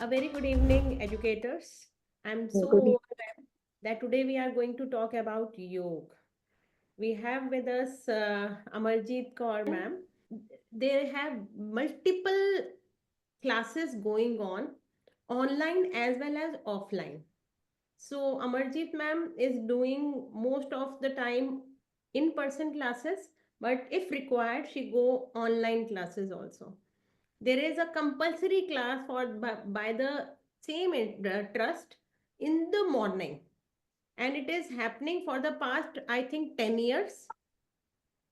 A very good evening, educators. I'm so Good evening. overwhelmed that today we are going to talk about yoga. We have with us Amarjeet Kaur ma'am. They have multiple classes going on, online as well as offline. So Amarjeet ma'am is doing most of the time in-person classes, but if required, she go online classes also. There is a compulsory class by the same trust in the morning, and it is happening for the past, I think, 10 years.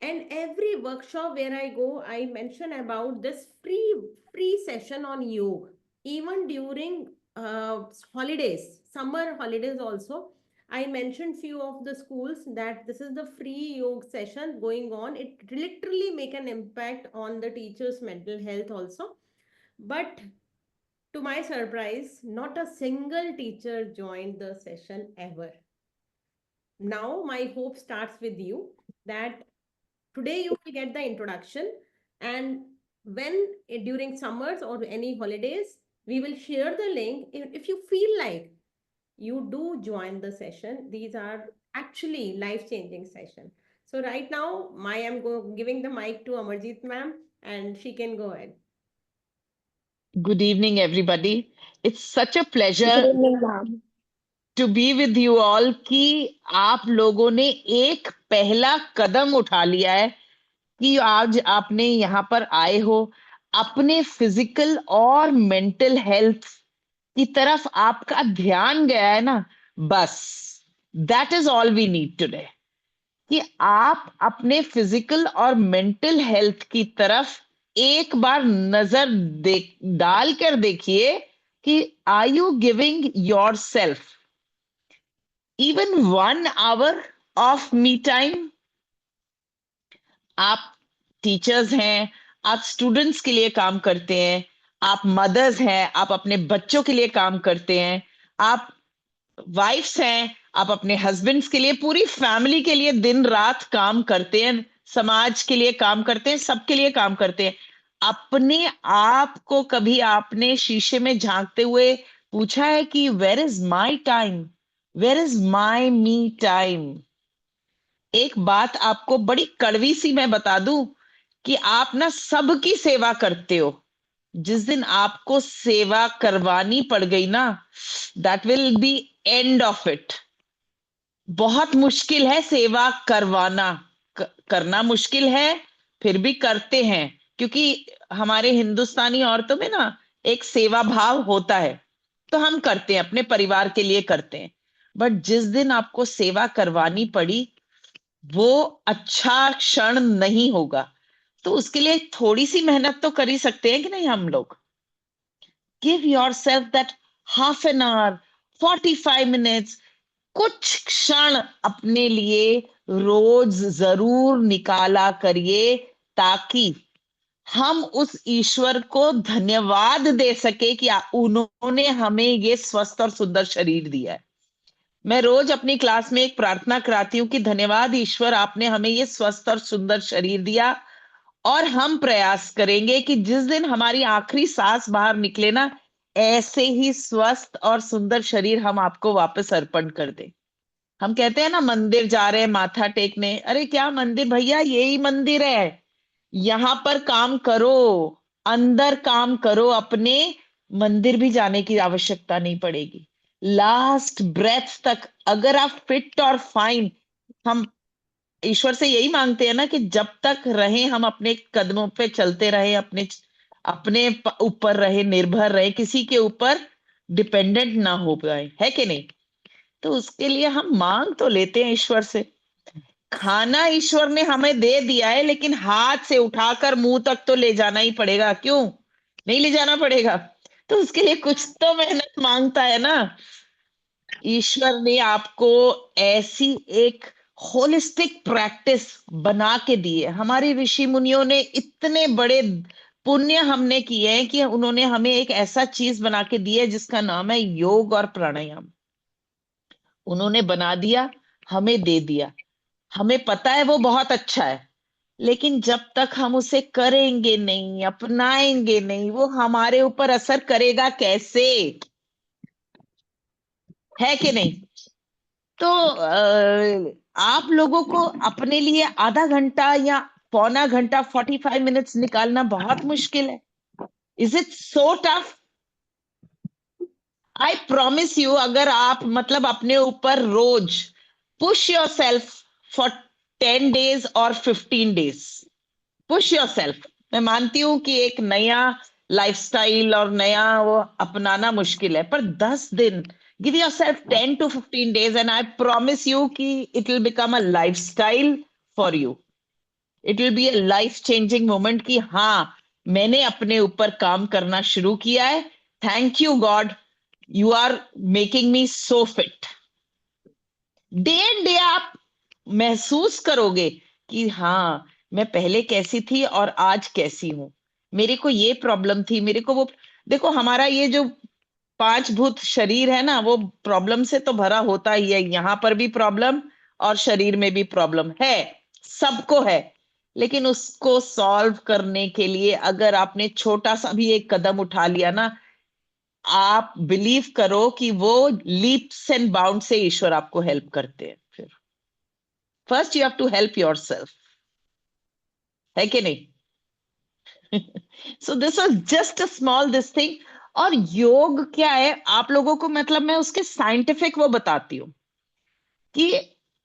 And every workshop where I go, I mention about this free session on yoga. Even during holidays, summer holidays also, I mentioned few of the schools that this is the free yoga session going on. It literally make an impact on the teachers mental health also. But to my surprise, not a single teacher joined the session ever. Now, my hope starts with you that today you will get the introduction, and when during summers or any holidays, we will share the link. If you feel like you do join the session, these are actually life-changing session. So right now, I am giving the mic to Amarjeet ma'am, and she can go ahead. Good evening, everybody. It's such a Good pleasure evening, ma'am. to be with you all कि आप लोगों ने एक पहला कदम उठा लिया है कि आज आपने यहाँ पर आए हो अपने फिजिकल और मेंटल हेल्थ की तरफ आपका ध्यान गया है ना बस that is all we need today कि आप अपने फिजिकल और मेंटल हेल्थ की तरफ एक बार नजर डाल कर देखिए कि are you giving your self even 1 hour of me time आप टीचर्स हैं आप स्टूडेंट्स के लिए काम करते हैं आप मदर्स हैं आप अपने बच्चों के लिए काम करते हैं आप वाइफ्स हैं आप अपने हस्बैंड्स के लिए पूरी फैमिली के लिए दिन रात काम करते हैं समाज के लिए काम करते हैं सबके लिए काम करते हैं अपने आप को कभी आपने शीशे में झांकते हुए पूछा है कि where is my time where is my me time एक बात आपको बड़ी कड़वी सी मैं बता दूं कि आप ना सबकी सेवा करते हो जिस दिन आपको सेवा करवानी पड़ गई ना that will be end of it बहुत मुश्किल है सेवा करवाना करना मुश्किल है फिर भी करते हैं क्योंकि हमारे हिंदुस्तानी औरतों में ना एक सेवा भाव होता है तो हम करते हैं अपने परिवार के लिए करते हैं बट जिस दिन आपको सेवा करवानी पड़ी वो अच्छा क्षण नहीं होगा तो उसके लिए थोड़ी सी मेहनत तो कर ही सकते हैं कि नहीं हम लोग give your self that ½ hour 45 minutes कुछ क्षण अपने लिए रोज जरूर निकाला करिए ताकि हम उस ईश्वर को धन्यवाद दे सके कि उन्होंने हमें ये स्वस्थ और सुंदर शरीर दिया है मैं रोज अपनी क्लास में एक प्रार्थना कराती हूँ कि धन्यवाद ईश्वर आपने हमें ये स्वस्थ और सुंदर शरीर दिया और हम प्रयास करेंगे कि जिस दिन हमारी आखिरी सांस बाहर निकले ना ऐसे ही स्वस्थ और सुंदर शरीर हम आपको वापस अर्पण कर दें हम कहते हैं ना मंदिर जा रहे हैं माथा टेकने अरे क्या मंदिर भैया यही मंदिर है यहां पर काम करो अंदर काम करो अपने मंदिर भी जाने की आवश्यकता नहीं पड़ेगी लास्ट ब्रेथ तक अगर आप फिट और फाइन हम ईश्वर से यही मांगते हैं ना कि जब तक रहे हम अपने कदमों पे चलते रहे अपने अपने ऊपर रहे निर्भर रहे किसी के ऊपर डिपेंडेंट ना हो पाए है कि नहीं तो उसके लिए हम मांग तो लेते हैं ईश्वर से खाना ईश्वर ने हमें दे दिया है लेकिन हाथ से उठाकर मुंह तक तो ले जाना ही पड़ेगा क्यों नहीं ले जाना पड़ेगा तो उसके लिए कुछ तो मेहनत मांगता है ना ईश्वर ने आपको ऐसी एक होलिस्टिक प्रैक्टिस बना के दी है हमारे ऋषि मुनियों ने इतने बड़े पुण्य हमने किए हैं कि उन्होंने हमें एक ऐसा चीज बना के दी है जिसका नाम है योग और प्राणायाम उन्होंने बना दिया हमें दे दिया हमें पता है वो बहुत अच्छा है लेकिन जब तक हम उसे करेंगे नहीं, अपनाएंगे नहीं, वो हमारे ऊपर असर करेगा कैसे? है कि नहीं? तो आप लोगों को अपने लिए आधा घंटा या पौना घंटा, 45 मिनट्स निकालना बहुत मुश्किल है। Is it so tough? I promise you, अगर आप मतलब अपने ऊपर रोज push your self for 10 days और 15 days, पुश योर सेल्फ। मैं मानती हूं कि एक नया लाइफस्टाइल और नया वो अपनाना मुश्किल है, पर 10 दिन, give your self 10 to 15 days, and I promise you कि it will become a lifestyle for you. It will be a life changing moment कि हाँ, मैंने अपने ऊपर काम करना शुरू किया है। Thank you God, you are making me so fit. Day and day आप महसूस करोगे कि हाँ, मैं पहले कैसी थी और आज कैसी हूं। मेरे को ये प्रॉब्लम थी, मेरे को वो। देखो, हमारा ये जो पांच भूत शरीर है ना, वो प्रॉब्लम से तो भरा होता ही है। यहाँ पर भी प्रॉब्लम और शरीर में भी प्रॉब्लम है, सबको है। लेकिन उसको सॉल्व करने के लिए अगर आपने छोटा सा भी एक कदम उठा लिया ना, आप बिलीव करो कि वो लीप्स एंड बाउंड से ईश्वर आपको हेल्प करते हैं। फिर first you have to help your self, है कि नहीं? So this was just a small this thing. और योग क्या है आप लोगों को, मतलब मैं उसके साइंटिफिक वो बताती हूँ कि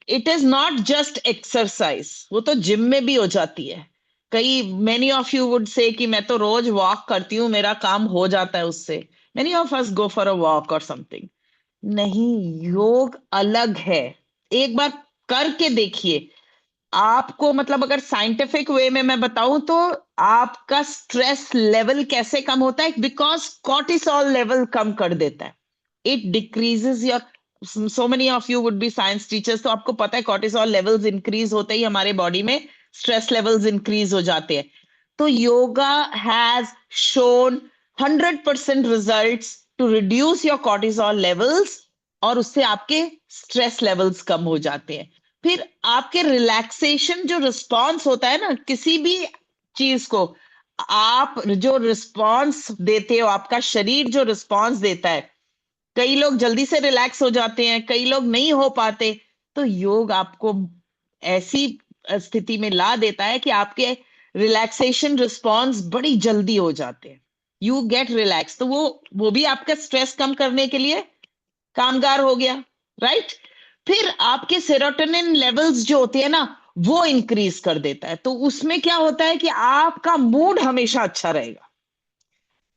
it is not just exercise. वो तो जिम में भी हो जाती है। कई many of you would say कि मैं तो रोज वॉक करती हूँ, मेरा काम हो जाता है उससे। Many of us go for a walk और समथिंग। नहीं, योग अलग है। एक बार करके देखिए आपको, मतलब अगर साइंटिफिक वे में मैं बताऊं तो आपका स्ट्रेस लेवल कैसे कम होता है, बिकॉज कॉर्टिसोल लेवल कम कर देता है। It decreases your, so many of you would be science teachers, तो आपको पता है कॉर्टिसोल लेवल्स इंक्रीज होते ही हमारे बॉडी में स्ट्रेस लेवल्स इंक्रीज हो जाते हैं। तो yoga has shown 100% results to reduce your cortisol levels, और उससे आपके स्ट्रेस लेवल्स कम हो जाते हैं। फिर आपके रिलैक्सेशन जो रिस्पॉन्स होता है ना किसी भी चीज को, आप जो रिस्पॉन्स देते हो, आपका शरीर जो रिस्पॉन्स देता है, कई लोग जल्दी से रिलैक्स हो जाते हैं, कई लोग नहीं हो पाते। तो योग आपको ऐसी स्थिति में ला देता है कि आपके रिलैक्सेशन रिस्पॉन्स बड़ी जल्दी हो जाते हैं। यू गेट रिलैक्स, तो वो भी आपका स्ट्रेस कम करने के लिए कामगार हो गया, राइट? फिर आपके सेरोटोनिन लेवल्स जो होते हैं ना, वो इंक्रीज कर देता है। तो उसमें क्या होता है कि आपका मूड हमेशा अच्छा रहेगा।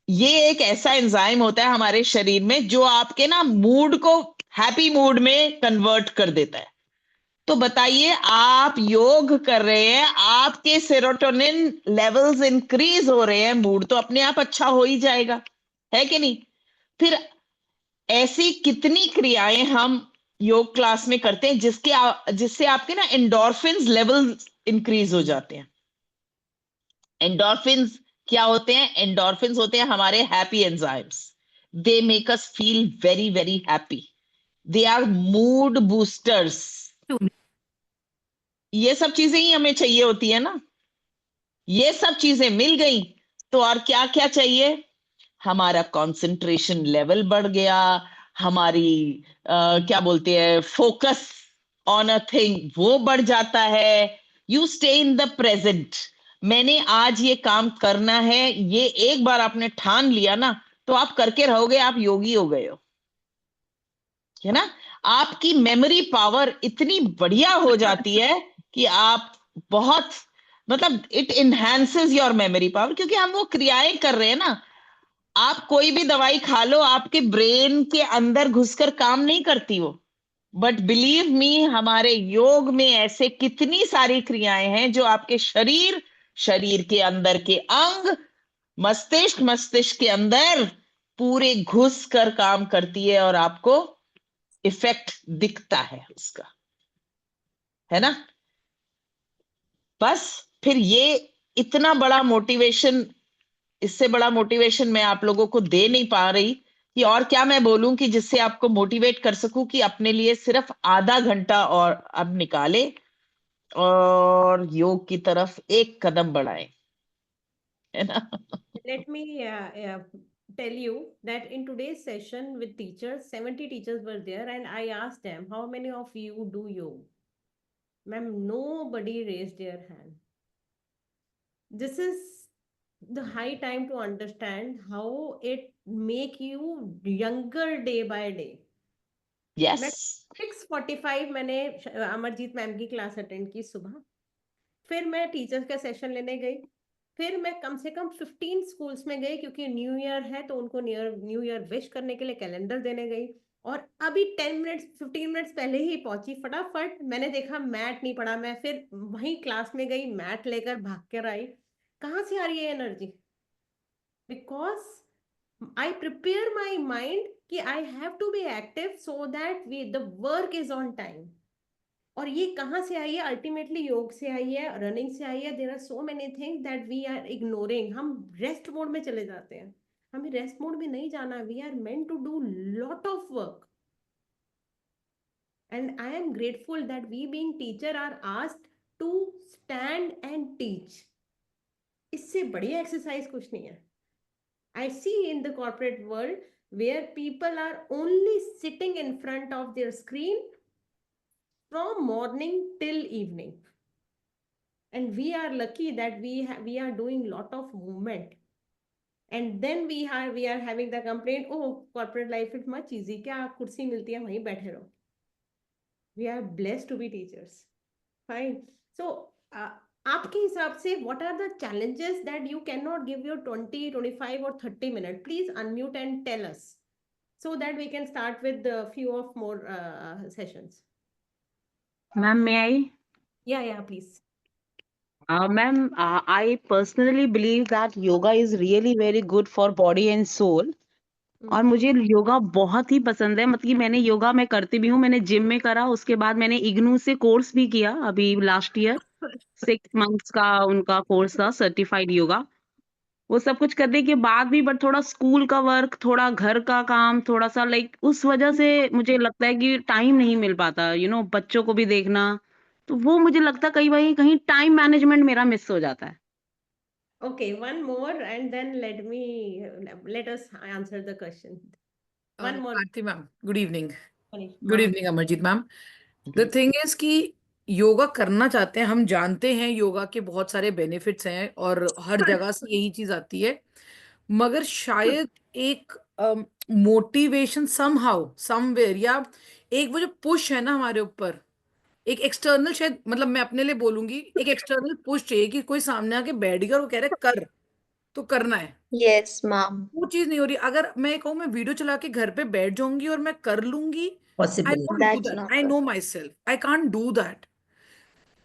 ये एक ऐसा एंजाइम होता है हमारे शरीर में जो आपके ना मूड को हैप्पी मूड में कन्वर्ट कर देता है। तो बताइए, आप योग कर रहे हैं, आपके सेरोटोनिन लेवल्स इंक्रीज हो रहे हैं, मूड तो अपने आप अच्छा हो ही जाएगा, है कि नहीं? फिर ऐसी कितनी क्रियाएं हम योग क्लास में करते हैं जिससे आपके ना एंडोर्फिन्स लेवल इंक्रीज हो जाते हैं। एंडोर्फिन्स क्या होते हैं? एंडोर्फिन्स होते हैं हमारे happy enzymes. They make us feel very very happy. They are mood boosters. ये सब चीजें ही हमें चाहिए होती है ना। ये सब चीजें मिल गई तो और क्या क्या चाहिए? हमारा कंसंट्रेशन लेवल बढ़ गया, हमारी क्या बोलते हैं, फोकस ऑन अ थिंग वो बढ़ जाता है। You stay in the present. मैंने आज ये काम करना है, ये एक बार आपने ठान लिया ना, तो आप करके रहोगे, आप योगी हो गए हो, है ना? आपकी मेमोरी पावर इतनी बढ़िया हो जाती है कि आप बहुत, मतलब it enhances your memory power, क्योंकि हम वो क्रियाएं कर रहे हैं ना। आप कोई भी दवाई खा लो, आपके ब्रेन के अंदर घुसकर काम नहीं करती वो। बट बिलीव मी, हमारे योग में ऐसे कितनी सारी क्रियाएं हैं जो आपके शरीर, शरीर के अंदर के अंग, मस्तिष्क, मस्तिष्क के अंदर पूरे घुस कर काम करती है, और आपको इफेक्ट दिखता है उसका, है ना? बस, फिर ये इतना बड़ा मोटिवेशन, इससे बड़ा मोटिवेशन मैं आप लोगों को दे नहीं पा रही कि और क्या मैं बोलूं कि जिससे आपको मोटिवेट कर सकूं कि अपने लिए सिर्फ आधा घंटा और अब निकाले। और योग की तरफ एक कदम बढ़ाएं, है ना? Let me tell you that in today's session with teachers, 70 teachers were there, and I asked them, how many of you do yoga? Ma'am, nobody raised their hand. This is the high time to understand how it make you younger day by day. मैं Yes. 6:45 मैंने Amarjeet ma'am की class attend की सुबह। फिर मैं teachers का session लेने गई। फिर मैं कम से कम 15 स्कूल्स में गई, क्योंकि न्यू ईयर है तो उनको न्यू ईयर विश करने के लिए कैलेंडर देने गई। और अभी 10 मिनट्स 15 मिनट्स पहले ही पहुंची। फटाफट मैंने देखा मैट नहीं पड़ा, मैं फिर वहीं क्लास में गई, मैट लेकर भाग कर आई। कहाँ से आ रही है energy? Because I prepare my mind कि I have to be active so that we the work is on time. और ये कहाँ से आई है? अल्टीमेटली योग से आई है, रनिंग से आई है। There are so many things that we are ignoring. हम रेस्ट मोड में चले जाते हैं। हमें रेस्ट मोड में नहीं जाना। We are meant to do lot of work, and I am grateful that we being teacher are asked to stand and teach. इससे बढ़िया एक्सरसाइज कुछ नहीं है। I see in the corporate world where people are only sitting in front of their screen from morning till evening, and we are lucky that we are doing lot of movement, and then we are having the complaint, oh corporate life is much easy, क्या कुर्सी मिलती है वहीं बैठे रहो। we are blessed to be teachers, fine। so uh, आपके हिसाब से what are the challenges that you cannot give your 20 25 or 30 minutes? Please unmute and tell us so that we can start with a few of more sessions। Ma'am, may I? yeah please। Ma'am, I personally believe that yoga is really very good for body and soul. और मुझे योगा बहुत ही पसंद है। मतलब कि मैंने योगा मैं करती भी हूँ, मैंने जिम में करा, उसके बाद मैंने इग्नू से कोर्स भी किया अभी लास्ट ईयर। 6 मंथ्स का उनका कोर्स था, सर्टिफाइड योगा। वो सब कुछ करने के बाद भी बट थोड़ा स्कूल का वर्क, थोड़ा घर का काम, थोड़ा सा लाइक उस वजह से मुझे लगता है कि टाइम नहीं मिल पाता, बच्चों को भी देखना। तो वो मुझे लगता है कहीं टाइम मैनेजमेंट मेरा मिस हो जाता है। Okay, one more, and then let us answer the question. One more, Aarti ma'am, good evening. Manish. Good evening, Amarjit ma'am. The thing is कि योगा करना चाहते हैं, हम जानते हैं योगा के बहुत सारे बेनिफिट्स हैं और हर जगह से यही चीज आती है, मगर शायद एक मोटिवेशन समहाउ समवेयर, या एक वो जो पुश है ना हमारे ऊपर, एक एक्सटर्नल, शायद मतलब मैं अपने लिए बोलूंगी, एक एक्सटर्नल पुश चाहिए कि कोई सामने आके बैठ गया और वो कह रहे कर, तो करना है। Yes, ma'am. वो चीज नहीं हो रही। अगर मैं कहूँ मैं वीडियो चला के घर पे बैठ जाऊंगी और मैं कर लूंगी, आई possible. Won't do That's that, not I know possible. My self, I can't do that.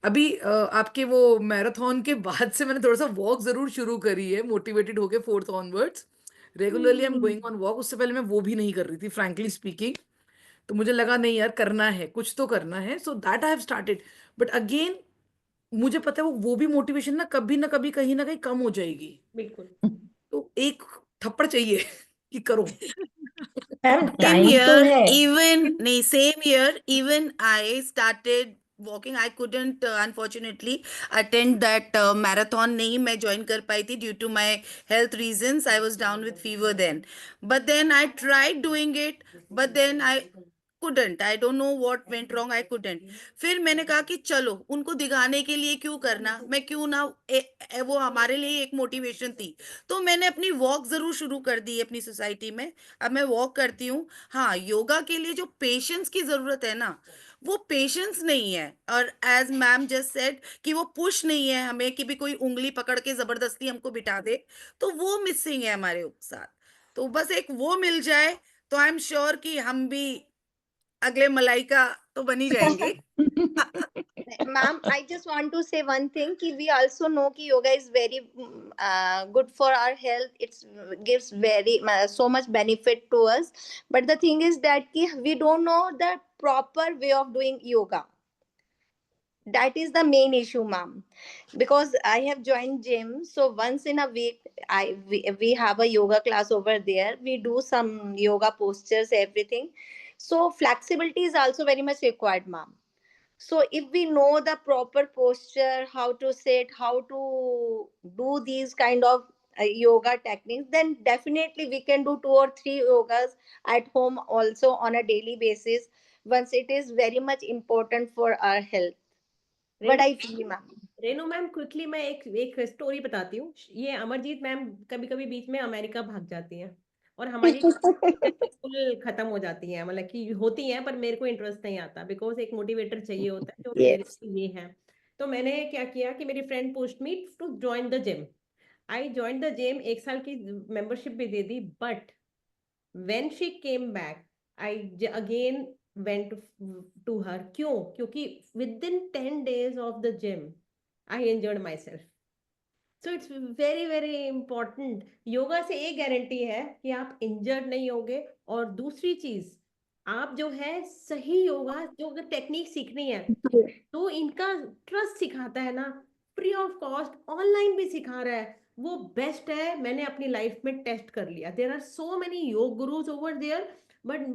अभी आपके वो मैराथन के बाद से मैंने थोड़ा सा वॉक जरूर शुरू करी है, मोटिवेटेड होके 4th onwards regularly I am going on walk. उससे पहले मैं वो भी नहीं कर रही थी फ्रैंकली स्पीकिंग। तो मुझे लगा नहीं यार, करना है, कुछ तो करना है, so that I have started. But again मुझे पता है वो भी मोटिवेशन ना कभी कहीं ना कहीं कम हो जाएगी। बिल्कुल। तो एक थप्पड़ चाहिए कि करो। मैम Same टाइम तो here, है। same here, even I started walking. I couldn't unfortunately attend that marathon. नहीं मैं join कर पाई थी due to my health reasons. I was down with fever then. But then I tried doing it, but then I couldn't. I don't know what went wrong. I couldn't. फिर मैंने कहा कि चलो उनको दिखाने के लिए क्यों करना, मैं क्यों ना वो हमारे लिए एक मोटिवेशन थी। तो मैंने अपनी वॉक जरूर शुरू कर दी है अपनी सोसाइटी में। अब मैं वॉक करती हूँ। हाँ, योगा के लिए जो पेशेंस की जरूरत है ना, वो पेशेंस नहीं है। और एज मैम जस्ट सेड कि वो पुश नहीं है हमें कि भी कोई उंगली पकड़ के जबरदस्ती हमको बिठा दे, तो वो मिसिंग है हमारे साथ। तो बस एक वो मिल जाए तो आई एम श्योर कि हम भी अगले मलाइका तो बन ही जाएंगे। Ma'am, I just want to say one thing कि we also know कि yoga is very good for our health. It gives very so much benefit to us. But the thing is that कि we don't know the proper way of doing yoga. That is the main issue, ma'am. Because I have joined gym, so once in a week, we have a yoga class over there. We do some yoga postures, everything. So flexibility is also very much required, ma'am. So if we know the proper posture, how to sit, how to do these kind of yoga techniques, then definitely we can do 2 or 3 yogas at home also on a daily basis, once it is very much important for our health. But I feel, ma'am. Renu ma'am quickly मैं एक story बताती हूँ। ये Amarjeet ma'am कभी कभी बीच में America भाग जाती हैं और हमारी बिल्कुल खत्म हो जाती है, मतलब कि होती हैं पर मेरे को इंटरेस्ट नहीं आता, बिकॉज एक मोटिवेटर चाहिए होता है जो मेरे Yes. लिए है। तो मैंने क्या किया कि मेरी friend pushed me to join the gym. I join the gym, 1 साल की मेंबरशिप भी दे दी, but when she came back again went to her। क्यों? क्योंकि within 10 days of the gym I injured myself। So it's very very important. Yoga से एक guarantee है कि आप इंजर्ड नहीं होगे, और दूसरी चीज आप जो है सही योगा जो टेक्निक सीखनी है तो इनका ट्रस्ट सिखाता है ना, फ्री ऑफ कॉस्ट ऑनलाइन भी सिखा रहा है, वो बेस्ट है। मैंने अपनी लाइफ में टेस्ट कर लिया। देयर आर सो मेनी योग गुरुज ओवर देयर, बट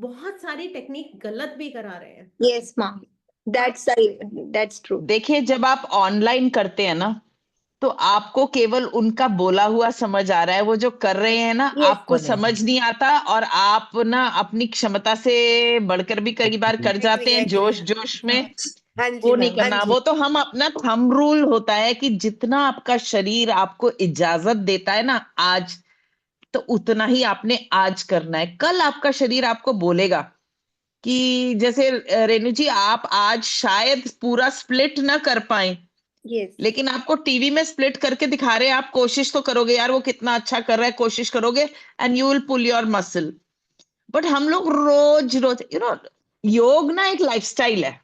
बहुत सारी टेक्निक गलत भी करा रहे हैं। Yes, ma'am. That's true. देखिए, जब आप ऑनलाइन करते हैं ना, तो आपको केवल उनका बोला हुआ समझ आ रहा है, वो जो कर रहे हैं ना Yes, आपको समझ नहीं आता, और आप ना अपनी क्षमता से बढ़कर भी कई बार कर जाते हैं जोश जोश में। हाँ जी वो नहीं मैम, हाँ करना, जी। वो तो हम अपना थंब रूल होता है कि जितना आपका शरीर आपको इजाजत देता है ना आज, तो उतना ही आपने आज करना है। कल आपका शरीर आपको बोलेगा कि जैसे रेणु जी, आप आज शायद पूरा स्प्लिट ना कर पाए, Yes. लेकिन आपको टीवी में स्प्लिट करके दिखा रहे हैं, आप कोशिश तो करोगे यार वो कितना अच्छा कर रहा है, कोशिश करोगे and you will pull your muscle. बट हम लोग रोज रोज योग ना एक लाइफस्टाइल है।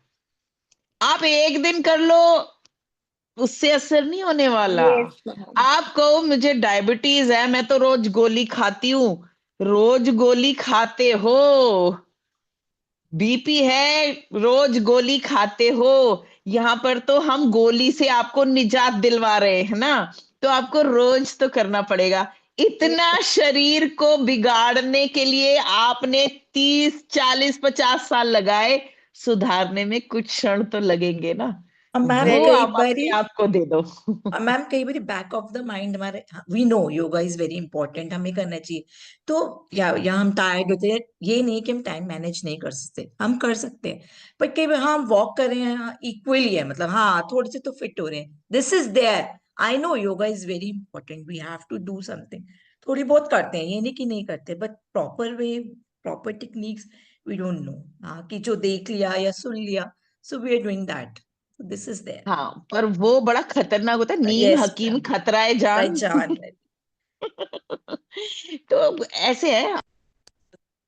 आप एक दिन कर लो, उससे असर नहीं होने वाला। Yes, ma'am. आप कहो मुझे डायबिटीज है, मैं तो रोज गोली खाती हूँ, रोज गोली खाते हो। बीपी है, रोज गोली खाते हो। यहाँ पर तो हम गोली से आपको निजात दिलवा रहे हैं ना, तो आपको रोज तो करना पड़ेगा। इतना शरीर को बिगाड़ने के लिए आपने 30 40 50 साल लगाए, सुधारने में कुछ क्षण तो लगेंगे ना, मैम वो कई आप अपने बारी आप को दे दो। मैम कई बारी बैक ऑफ द माइंड हमारे, we know yoga is very important, हमें करना चाहिए। तो या हम टायर्ड होते हैं, ये नहीं कि हम टाइम मैनेज नहीं कर सकते, हम कर सकते हैं। पर कई बार हम वॉक कर रहे हैं इक्वली है, मतलब हाँ थोड़े से तो फिट हो रहे हैं, this is there. I know yoga is very important, we have to do something. थोड़ी बहुत करते हैं, ये नहीं कि नहीं करते, but proper way, proper techniques we don't know. हाँ कि जो देख लिया या सुन लिया, so we are doing that, this is there. हाँ, पर वो बड़ा खतरनाक होता है, नीम Yes, हकीम ma'am. खतराए जान। जान तो ऐसे है।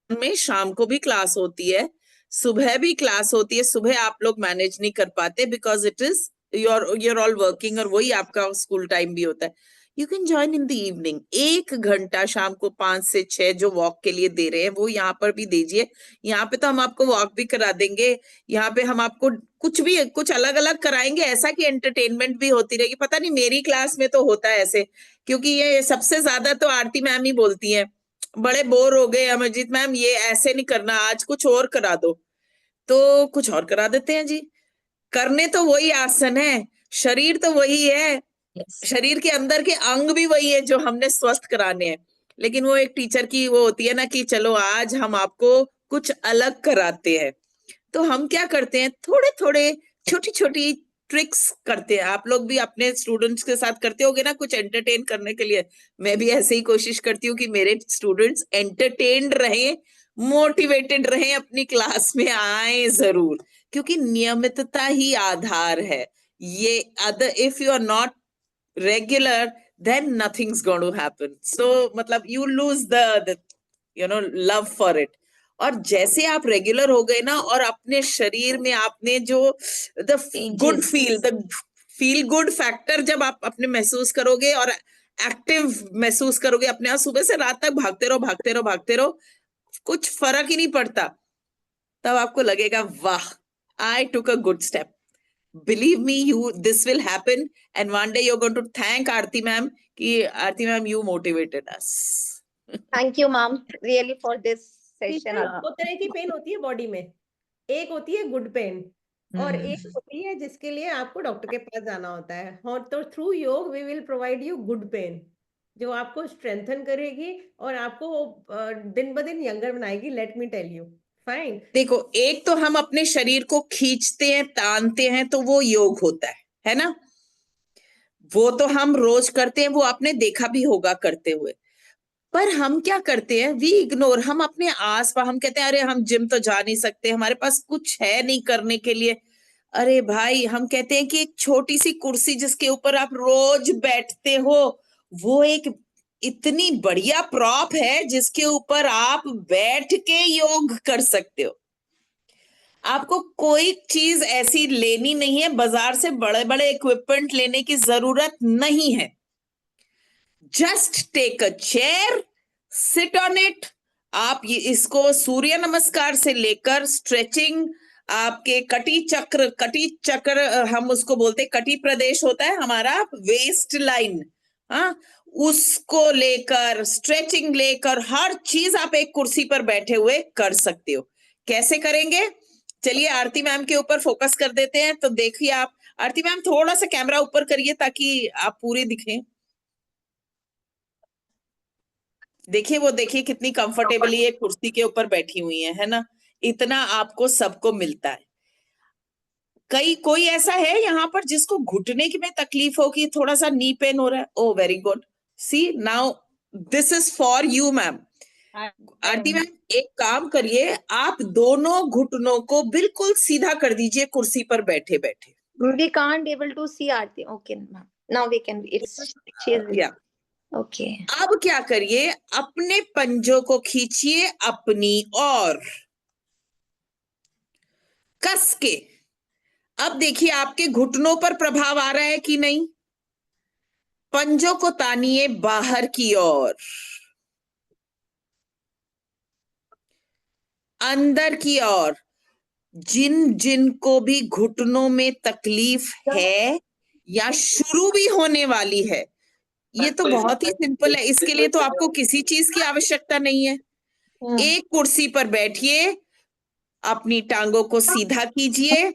में शाम को भी क्लास होती है, सुबह भी क्लास होती है। सुबह आप लोग मैनेज नहीं कर पाते because it is you're all working, और वही आपका स्कूल टाइम भी होता है। You can join in the evening. 1 घंटा शाम को 5 से 6 जो वॉक के लिए दे रहे हैं वो यहाँ पर भी दीजिए। यहाँ पे तो हम आपको वॉक भी करा देंगे, यहाँ पे हम आपको कुछ अलग अलग कराएंगे, ऐसा कि एंटरटेनमेंट भी होती रहेगी। पता नहीं मेरी क्लास में तो होता है ऐसे, क्योंकि ये सबसे ज्यादा तो आरती मैम ही बोलती हैं, बड़े बोर हो गए अमरजीत मैम, ये ऐसे नहीं करना, आज कुछ और करा दो। तो कुछ और करा देते हैं जी। करने तो वही आसन है, शरीर तो वही है, Yes. शरीर के अंदर के अंग भी वही है जो हमने स्वस्थ कराने हैं। लेकिन वो एक टीचर की वो होती है ना कि चलो आज हम आपको कुछ अलग कराते हैं। तो हम क्या करते हैं, थोड़े थोड़े छोटी छोटी ट्रिक्स करते हैं। आप लोग भी अपने स्टूडेंट्स के साथ करते होगे ना कुछ एंटरटेन करने के लिए। मैं भी ऐसे ही कोशिश करती हूँ कि मेरे स्टूडेंट्स एंटरटेन्ड रहें, मोटिवेटेड रहें, अपनी क्लास में आए जरूर, क्योंकि नियमितता ही आधार है। ये other if you are not regular, then nothing's going to happen. So मतलब you lose the love for it. और जैसे आप रेगुलर हो गए ना, और अपने शरीर में आपने जो the good Changes. Feel good factor जब आप अपने महसूस करोगे और एक्टिव महसूस करोगे अपने आप, सुबह से रात तक भागते रहो भागते रहो भागते रहो, कुछ फर्क ही नहीं पड़ता, तब आपको लगेगा वाह, I took a good step. Believe me, this will happen, and one day you're going to thank Aarti ma'am कि Aarti ma'am you motivated us. Thank you, ma'am, really for this session. Teacher, 2 तरह की pen होती है body में। एक होती है good pain, और एक होती है जिसके लिए आपको डॉक्टर के पास जाना होता है। और तो through yoga we will provide you good pain, जो आपको स्ट्रेंथन करेगी और आपको दिन ब दिन यंगर बनाएगी, let me tell you. Fine. देखो, एक तो हम अपने शरीर को खींचते हैं, तानते हैं, तो वो योग होता है ना, वो तो हम रोज करते हैं, वो आपने देखा भी होगा करते हुए। पर हम क्या करते हैं, वी इग्नोर, हम अपने आस पास, हम कहते हैं अरे हम जिम तो जा नहीं सकते, हमारे पास कुछ है नहीं करने के लिए। अरे भाई, हम कहते हैं कि एक छोटी सी कुर्सी जिसके ऊपर आप रोज बैठते हो, वो एक इतनी बढ़िया प्रॉप है जिसके ऊपर आप बैठ के योग कर सकते हो। आपको कोई चीज ऐसी लेनी नहीं है, बाजार से बड़े बड़े इक्विपमेंट लेने की जरूरत नहीं है। Just take a chair, sit on it. आप ये इसको सूर्य नमस्कार से लेकर स्ट्रेचिंग, आपके कटी चक्र हम उसको बोलते, कटी प्रदेश होता है हमारा, वेस्ट लाइन, हाँ, उसको लेकर स्ट्रेचिंग लेकर हर चीज आप एक कुर्सी पर बैठे हुए कर सकते हो। कैसे करेंगे, चलिए आरती मैम के ऊपर फोकस कर देते हैं। तो देखिए आप, आरती मैम थोड़ा सा कैमरा ऊपर करिए ताकि आप पूरे दिखें। देखिए, वो देखिए कितनी कंफर्टेबली एक कुर्सी के ऊपर बैठी हुई है ना। इतना आपको सबको मिलता है। कोई ऐसा है यहाँ पर जिसको घुटने की में तकलीफ हो, कि थोड़ा सा नी पेन हो रहा है? Oh very good, see now this is for you ma'am. Aarti ma'am, एक काम करिए, आप दोनों घुटनों को बिल्कुल सीधा कर दीजिए कुर्सी पर बैठे बैठे। We can't able to see Aarti. Okay, ma'am. Now we can. She is. या Okay. अब क्या करिए, अपने पंजों को खींचिए अपनी और कस के। अब देखिए आपके घुटनों पर प्रभाव आ रहा है कि नहीं। पंजों को तानिए बाहर की ओर, अंदर की ओर। जिनको भी घुटनों में तकलीफ है या शुरू भी होने वाली है, ये तो बहुत ही सिंपल है, इसके लिए तो आपको किसी चीज की आवश्यकता नहीं है। एक कुर्सी पर बैठिए, अपनी टांगों को सीधा कीजिए,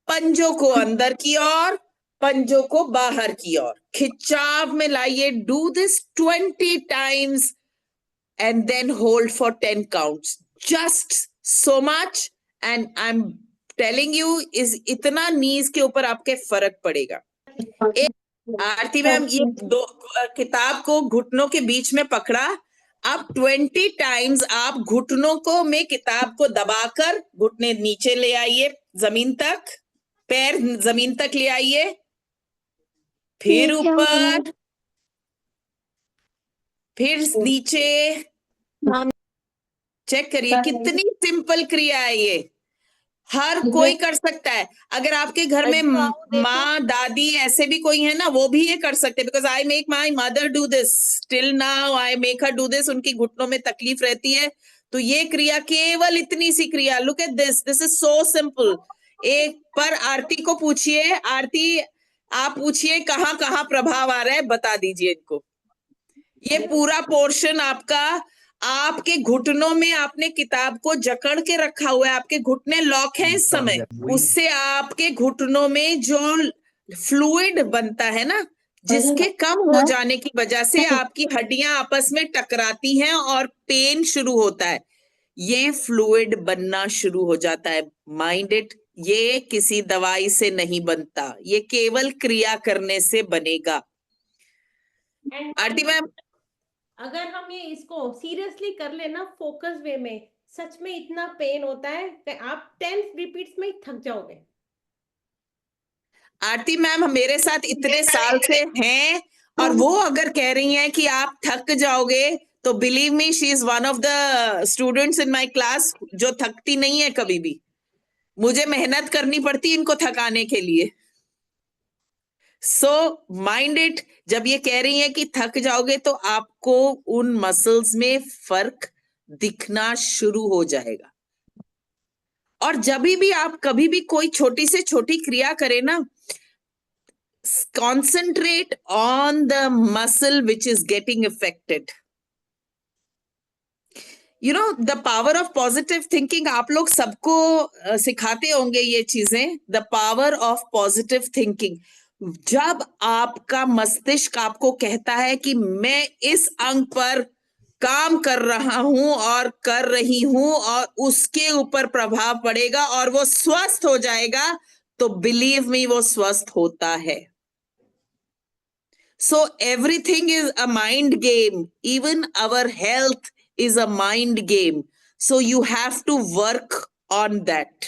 पंजों को अंदर की ओर, पंजों को बाहर की ओर खिंचाव में लाइए। Do this 20 times and then hold for 10 counts, just so much. And I am telling you, इस इतना नीज के ऊपर आपके फर्क पड़ेगा। आरती मैम, ये दो किताब को घुटनों के बीच में पकड़ा, आप 20 टाइम्स आप घुटनों को में किताब को दबाकर घुटने नीचे ले आइए, जमीन तक, पैर जमीन तक ले आइए, फिर ऊपर, फिर नीचे। चेक करिए कितनी सिंपल क्रिया है ये, हर कोई कर सकता है। अगर आपके घर में माँ दादी ऐसे भी कोई है ना, वो भी ये कर सकते हैं। Because I make my mother do this, till now I make her do this. उनकी घुटनों में तकलीफ रहती है, तो ये क्रिया, केवल इतनी सी क्रिया, look at this, this is so simple. एक पर आरती को पूछिए, आरती आप पूछिए कहाँ कहाँ प्रभाव आ रहा है, बता दीजिए इनको। ये पूरा पोर्शन आपका, आपके घुटनों में आपने किताब को जकड़ के रखा हुआ है, आपके घुटने लॉक हैं इस समय, उससे आपके घुटनों में जो फ्लूइड बनता है ना, जिसके कम हो जाने की वजह से आपकी हड्डियां आपस में टकराती हैं और पेन शुरू होता है, ये फ्लूइड बनना शुरू हो जाता है। माइंड इट, ये किसी दवाई से नहीं बनता, ये केवल क्रिया करने से बनेगा। आरती मैम, अगर हम ये इसको सीरियसली कर लेना फोकस वे में, सच में इतना पेन होता है कि आप 10 रिपीट्स में ही थक जाओगे। आरती मैम मेरे साथ इतने साल से हैं, और वो अगर कह रही हैं कि आप थक जाओगे, तो believe me, she is one of the students in my class जो थकती नहीं है कभी भी। मुझे मेहनत करनी पड़ती इनको थकाने के लिए। सो माइंड इट, जब ये कह रही है कि थक जाओगे, तो आपको उन मसल्स में फर्क दिखना शुरू हो जाएगा। और जब भी आप कभी भी कोई छोटी से छोटी क्रिया करें ना, concentrate on the muscle which is getting affected. The power of positive thinking, आप लोग सबको सिखाते होंगे ये चीजें, the power of positive thinking. जब आपका मस्तिष्क आपको कहता है कि मैं इस अंग पर काम कर रहा हूं और कर रही हूं और उसके ऊपर प्रभाव पड़ेगा और वो स्वस्थ हो जाएगा, तो बिलीव मी वो स्वस्थ होता है। So everything is a mind game, even our health is a mind game. So you have to work on that.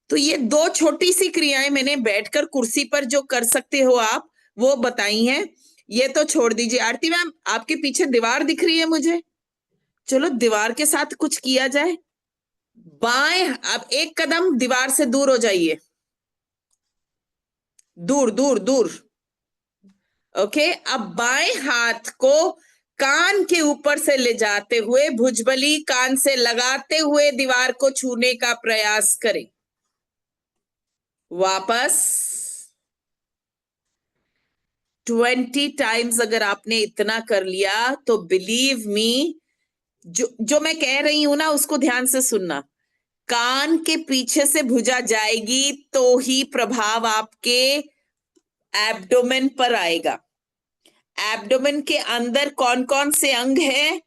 तो ये दो छोटी सी क्रियाएं मैंने बैठकर कुर्सी पर जो कर सकते हो आप, वो बताई हैं। ये तो छोड़ दीजिए। आरती मैम, आपके पीछे दीवार दिख रही है मुझे, चलो दीवार के साथ कुछ किया जाए। बाएं, अब एक कदम दीवार से दूर हो जाइए, दूर दूर दूर। ओके, अब बाएं हाथ को कान के ऊपर से ले जाते हुए, भुजबली कान से लगाते हुए दीवार को छूने का प्रयास करें। वापस 20 टाइम्स अगर आपने इतना कर लिया तो बिलीव मी, जो मैं कह रही हूं ना उसको ध्यान से सुनना। कान के पीछे से भुजा जाएगी तो ही प्रभाव आपके एब्डोमेन पर आएगा। एब्डोमेन के अंदर कौन कौन से अंग हैं?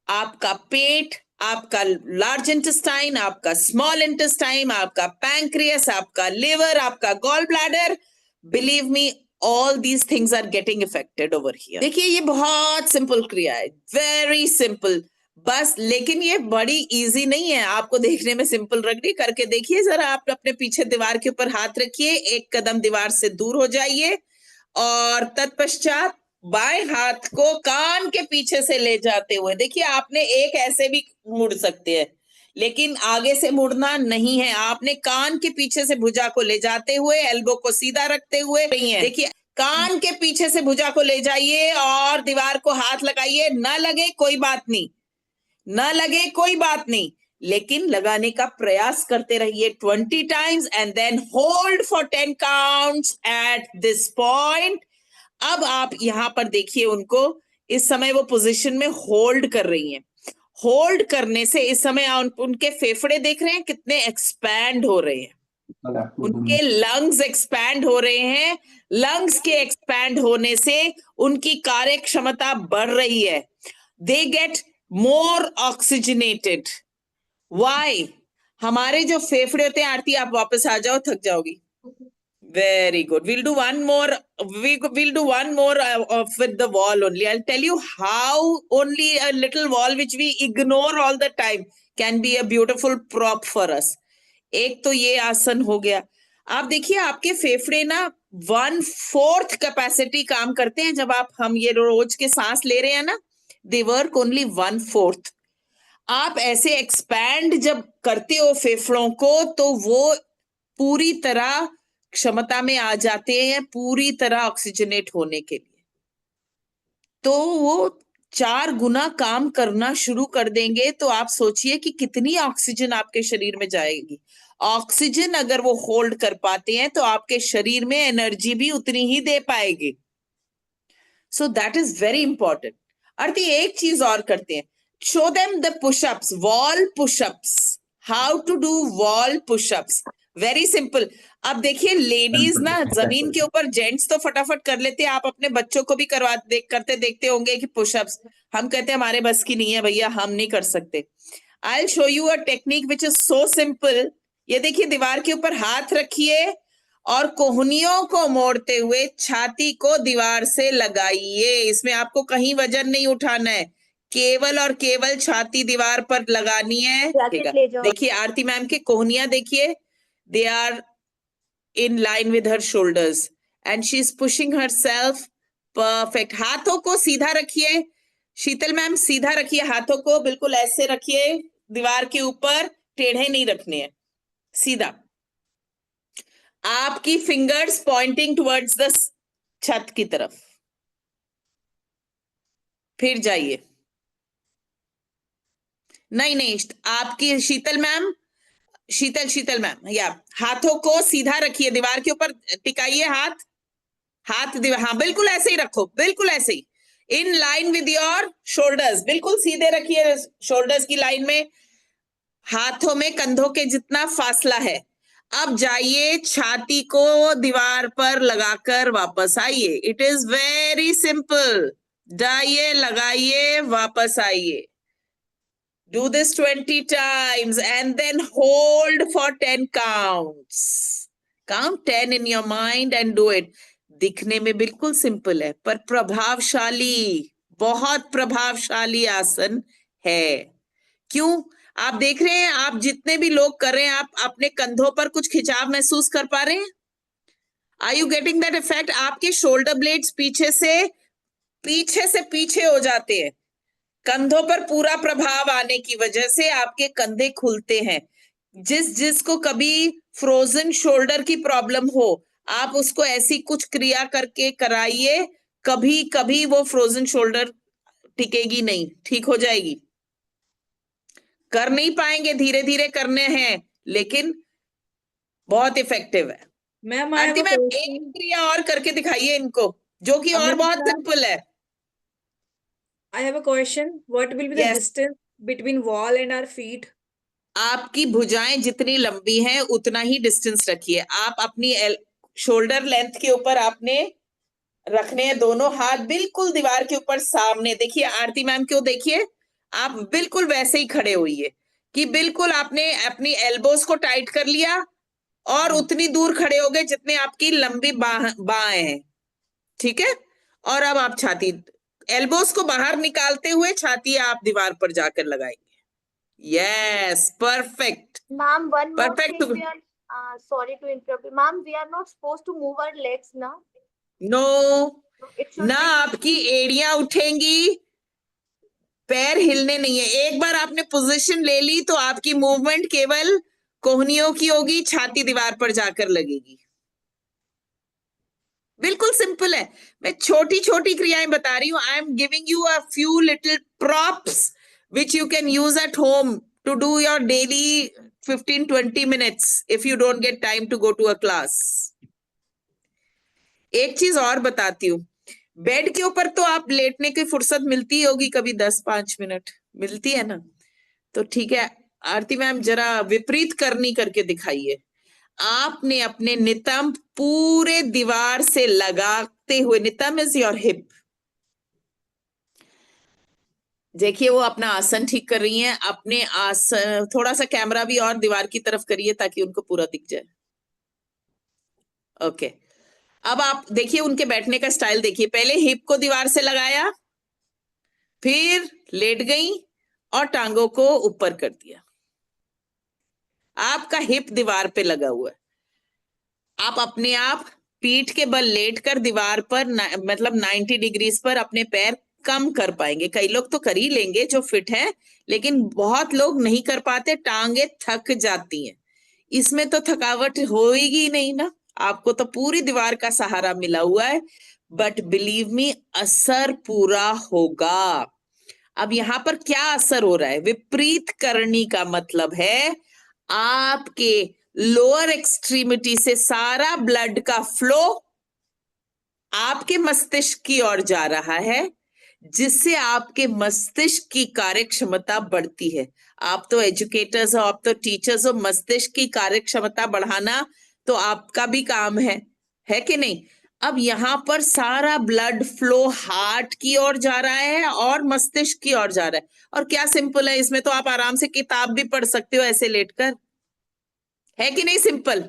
आपका पेट, आपका लार्ज इंटेस्टाइन, आपका स्मॉल इंटेस्टाइन, आपका पैंक्रियास, आपका लिवर, आपका gall bladder. Believe me, all these things are getting affected over here. देखिए ये बहुत सिंपल क्रिया है, वेरी सिंपल बस, लेकिन ये बड़ी इजी नहीं है। आपको देखने में सिंपल लग रही, करके देखिए जरा। आप अपने पीछे दीवार के ऊपर हाथ रखिए, एक कदम दीवार से दूर हो जाइए और तत्पश्चात बाएं हाथ को कान के पीछे से ले जाते हुए, देखिए आपने एक ऐसे भी मुड़ सकते हैं, लेकिन आगे से मुड़ना नहीं है। आपने कान के पीछे से भुजा को ले जाते हुए, एल्बो को सीधा रखते हुए, नहीं है। देखिए कान के पीछे से भुजा को ले जाइए और दीवार को हाथ लगाइए। ना लगे कोई बात नहीं, ना लगे कोई बात नहीं, लेकिन लगाने का प्रयास करते रहिए 20 times and then hold for 10 counts at this point. अब आप यहां पर देखिए उनको, इस समय वो पोजीशन में होल्ड कर रही हैं। होल्ड करने से इस समय उनके फेफड़े देख रहे हैं कितने एक्सपैंड हो रहे हैं, उनके लंग्स एक्सपैंड हो रहे हैं। लंग्स के एक्सपैंड होने से उनकी कार्य क्षमता बढ़ रही है। They get more oxygenated. Why? हमारे जो फेफड़े होते हैं, आरती आप वापस आ जाओ, थक जाओगी। Very good. We'll do one more. We'll do one more with the wall only. I'll tell you how only a little wall which we ignore all the time can be a beautiful prop for us. एक तो ये आसन हो गया। आप देखिए आपके फेफड़े ना 1/4 कैपेसिटी काम करते हैं। जब हम ये रोज के सांस ले रहे हैं ना, they work only 1/4। आप ऐसे एक्सपैंड जब करते हो फेफड़ों को, तो वो पूरी तरह क्षमता में आ जाते हैं, पूरी तरह ऑक्सीजनेट होने के लिए। तो वो 4 गुना काम करना शुरू कर देंगे। तो आप सोचिए कि कितनी ऑक्सीजन आपके शरीर में जाएगी। ऑक्सीजन अगर वो होल्ड कर पाते हैं तो आपके शरीर में एनर्जी भी उतनी ही दे पाएगी। So that is very important. Aarti एक चीज और करते हैं, show them the pushups, wall pushups. How to do wall pushups, very simple. अब देखिए लेडीज ना जमीन के ऊपर, जेंट्स तो फटाफट कर लेते हैं। आप अपने बच्चों को भी करते देखते होंगे कि पुशअप्स। हम कहते हैं हमारे बस की नहीं है भैया, हम नहीं कर सकते। I will show you a technique which is so simple. ये देखिए दीवार के ऊपर हाथ रखिए और कोहनियों को मोड़ते हुए छाती को दीवार से लगाइए। इसमें आपको कहीं वजन नहीं उठाना है, केवल और केवल छाती दीवार पर लगानी है। देखिए आरती मैम के कोहनियां देखिए, they are in line with her shoulders and she is pushing herself perfect। हाथों को सीधा रखिए, शीतल मैम सीधा रखिए, हाथों को बिल्कुल ऐसे रखिए, दीवार के ऊपर टेढ़े नहीं रखने हैं, सीधा। आपकी फिंगर्स पॉइंटिंग टुवर्ड्स द छत की तरफ। फिर जाइए, नहीं आपकी शीतल मैम, शीतल मैम, या हाथों को सीधा रखिए, दीवार के ऊपर टिकाइए हाथ दीवार, हाँ बिल्कुल ऐसे ही रखो, बिल्कुल ऐसे ही। In line with your shoulders, बिल्कुल सीधे रखिए शोल्डर्स की लाइन में, हाथों में कंधों के जितना फासला है। अब जाइए, छाती को दीवार पर लगाकर वापस आइए। It is very simple. जाइए, लगाइए, वापस आइए। Do this 20 times and then hold for 10 counts. Count 10 in your mind and do it. दिखने में बिल्कुल सिंपल है पर प्रभावशाली, बहुत प्रभावशाली आसन है। क्यों? आप देख रहे हैं, आप जितने भी लोग कर रहे हैं, आप अपने कंधों पर कुछ खिंचाव महसूस कर पा रहे हैं? Are you getting that effect? आपके शोल्डर ब्लेड्स पीछे से पीछे हो जाते हैं। कंधों पर पूरा प्रभाव आने की वजह से आपके कंधे खुलते हैं। जिसको कभी फ्रोजन शोल्डर की प्रॉब्लम हो, आप उसको ऐसी कुछ क्रिया करके कराइए, कभी कभी वो फ्रोजन शोल्डर टिकेगी नहीं, ठीक हो जाएगी। कर नहीं पाएंगे, धीरे धीरे करने हैं, लेकिन बहुत इफेक्टिव है। मैम आरती मैम, एक क्रिया और करके दिखाइए इनको, जो कि और बहुत सिंपल है। I have a question. What will be the Yes. distance between wall and our feet? आपकी भुजाएं जितनी लंबी हैं उतना ही डिस्टेंस रखिए। आप अपनी शोल्डर लेंथ के ऊपर आपने रखने हैं दोनों हाथ, बिल्कुल दीवार के ऊपर सामने। देखिए आरती मैम को देखिए, आप बिल्कुल वैसे ही खड़े होइए कि बिल्कुल आपने अपनी एल्बोस को टाइट कर लिया और उतनी दूर खड़े हो गए जितने आपकी लंबी बाहें हैं, ठीक है। और अब आप छाती, एल्बोस को बाहर निकालते हुए छाती आप दीवार पर जाकर लगाएंगे। Yes, perfect. Ma'am, one more Perfect. thing. Sorry to interrupt you. Ma'am, we are not supposed to move our legs now. No, It should ना be आपकी एड़ियां उठेंगी, पैर हिलने नहीं है। एक बार आपने पोजीशन ले ली तो आपकी मूवमेंट केवल कोहनियों की होगी, छाती दीवार पर जाकर लगेगी। बिल्कुल सिंपल है। मैं छोटी छोटी क्रियाएं बता रही हूँ। I am giving you a few little props which you can use at home to do your daily 15-20 minutes if you don't get time to go to a class. एक चीज और बताती हूँ, बेड के ऊपर तो आप लेटने की फुर्सत मिलती होगी कभी 10-5 मिनट मिलती है ना, तो ठीक है। आरती मैम जरा विपरीत करनी करके दिखाइए। आपने अपने नितंब पूरे दीवार से लगाते हुए, नितंब इज योर हिप, देखिए वो अपना आसन ठीक कर रही हैं। अपने आसन थोड़ा सा कैमरा भी और दीवार की तरफ करिए ताकि उनको पूरा दिख जाए। ओके, अब आप देखिए उनके बैठने का स्टाइल देखिए। पहले हिप को दीवार से लगाया, फिर लेट गई और टांगों को ऊपर कर दिया। आपका हिप दीवार पे लगा हुआ है। आप अपने आप पीठ के बल लेटकर दीवार पर मतलब 90 डिग्रीज पर अपने पैर कम कर पाएंगे। कई लोग तो कर ही लेंगे जो फिट है, लेकिन बहुत लोग नहीं कर पाते, टांगे थक जाती हैं। इसमें तो थकावट होएगी नहीं ना, आपको तो पूरी दीवार का सहारा मिला हुआ है, बट बिलीव मी असर पूरा होगा। अब यहां पर क्या असर हो रहा है? विपरीत करनी का मतलब है आपके लोअर एक्सट्रीमिटी से सारा ब्लड का फ्लो आपके मस्तिष्क की ओर जा रहा है, जिससे आपके मस्तिष्क की कार्य क्षमता बढ़ती है। आप तो एजुकेटर्स हो, आप तो टीचर्स हो, मस्तिष्क की कार्य क्षमता बढ़ाना तो आपका भी काम है कि नहीं? अब यहाँ पर सारा ब्लड फ्लो हार्ट की ओर जा रहा है और मस्तिष्क की ओर जा रहा है। और क्या सिंपल है, इसमें तो आप आराम से किताब भी पढ़ सकते हो ऐसे लेटकर, है कि नहीं? सिंपल,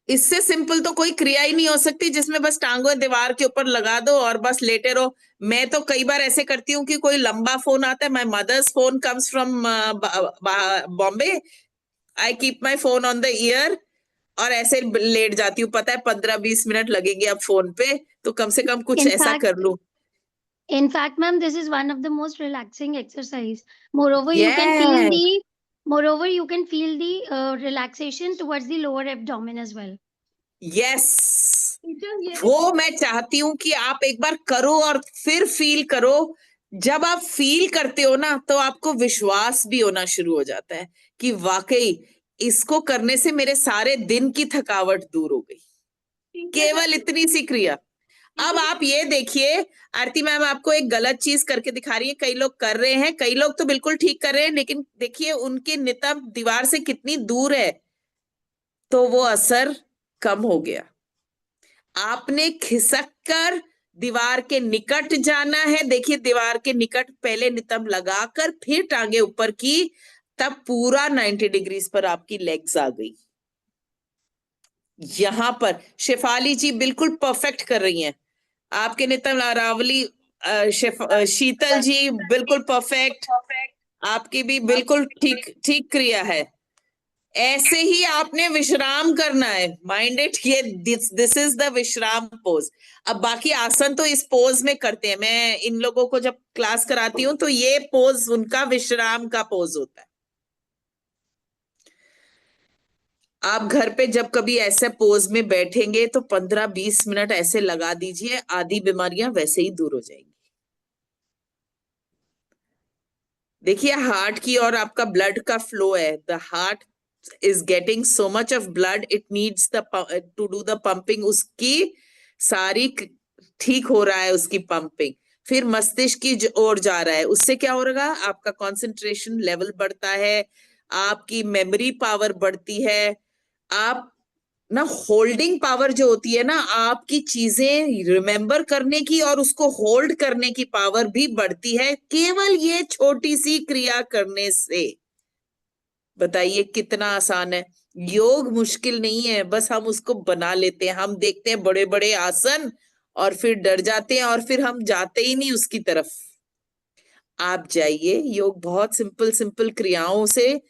इससे सिंपल तो कोई क्रिया ही नहीं हो सकती जिसमें बस टांगों दीवार के ऊपर लगा दो और बस लेटे रहो। मैं तो कई बार ऐसे करती हूँ कि कोई लंबा फोन आता है, my mother's phone comes from Bombay, I keep my phone on the ear और ऐसे लेट जाती हूँ। पता है 15-20 मिनट लगेंगे अब फोन पे, तो कम से कम कुछ ऐसा कर लूं। In fact, ma'am, this is one of the most relaxing exercise. Moreover, you can feel the relaxation towards the lower abdomen as well. Yes, वो मैं चाहती हूं कि आप एक बार करो और फिर फील करो। जब आप फील करते हो ना, तो आपको विश्वास भी होना शुरू हो जाता है कि वाकई इसको करने से मेरे सारे दिन की थकावट दूर हो गई। केवल इतनी सी क्रिया। अब आप ये देखिए, आरती मैम आपको एक गलत चीज करके दिखा रही है। कई लोग कर रहे हैं, कई लोग तो बिल्कुल ठीक कर रहे हैं, लेकिन देखिए उनके नितंब दीवार से कितनी दूर है, तो वो असर कम हो गया। आपने खिसक कर दीवार के निकट जाना है। देखिए दीवार के निकट पहले नितंब लगाकर फिर टांगे ऊपर की, तब पूरा 90 डिग्रीज पर आपकी लेग्स आ गई। यहां पर शेफाली जी बिल्कुल परफेक्ट कर रही हैं। आपके नितंब, रावली, शीतल जी बिल्कुल परफेक्ट, आपकी भी बिल्कुल ठीक ठीक क्रिया है। ऐसे ही आपने विश्राम करना है, माइंड इट, ये दिस इज द विश्राम पोज। अब बाकी आसन तो इस पोज में करते हैं। मैं इन लोगों को जब क्लास कराती हूँ तो ये पोज उनका विश्राम का पोज होता है। आप घर पे जब कभी ऐसे पोज में बैठेंगे तो 15-20 मिनट ऐसे लगा दीजिए, आधी बीमारियां वैसे ही दूर हो जाएंगी। देखिए हार्ट की और आपका ब्लड का फ्लो है, the heart is getting so much of blood, it needs to do the pumping, उसकी सारी ठीक हो रहा है उसकी पंपिंग, फिर मस्तिष्क की ओर जा रहा है। उससे क्या हो रहा है, आपका कंसंट्रेशन लेवल बढ़ता है, आपकी मेमोरी पावर बढ़ती है, आप ना होल्डिंग पावर जो होती है ना, आपकी चीजें रिमेम्बर करने की और उसको होल्ड करने की पावर भी बढ़ती है, केवल ये छोटी सी क्रिया करने से। बताइए कितना आसान है। योग मुश्किल नहीं है, बस हम उसको बना लेते हैं। हम देखते हैं बड़े बड़े आसन और फिर डर जाते हैं और फिर हम जाते ही नहीं उसकी तरफ। आप जाइए, योग बहुत सिंपल सिंपल क्रियाओं से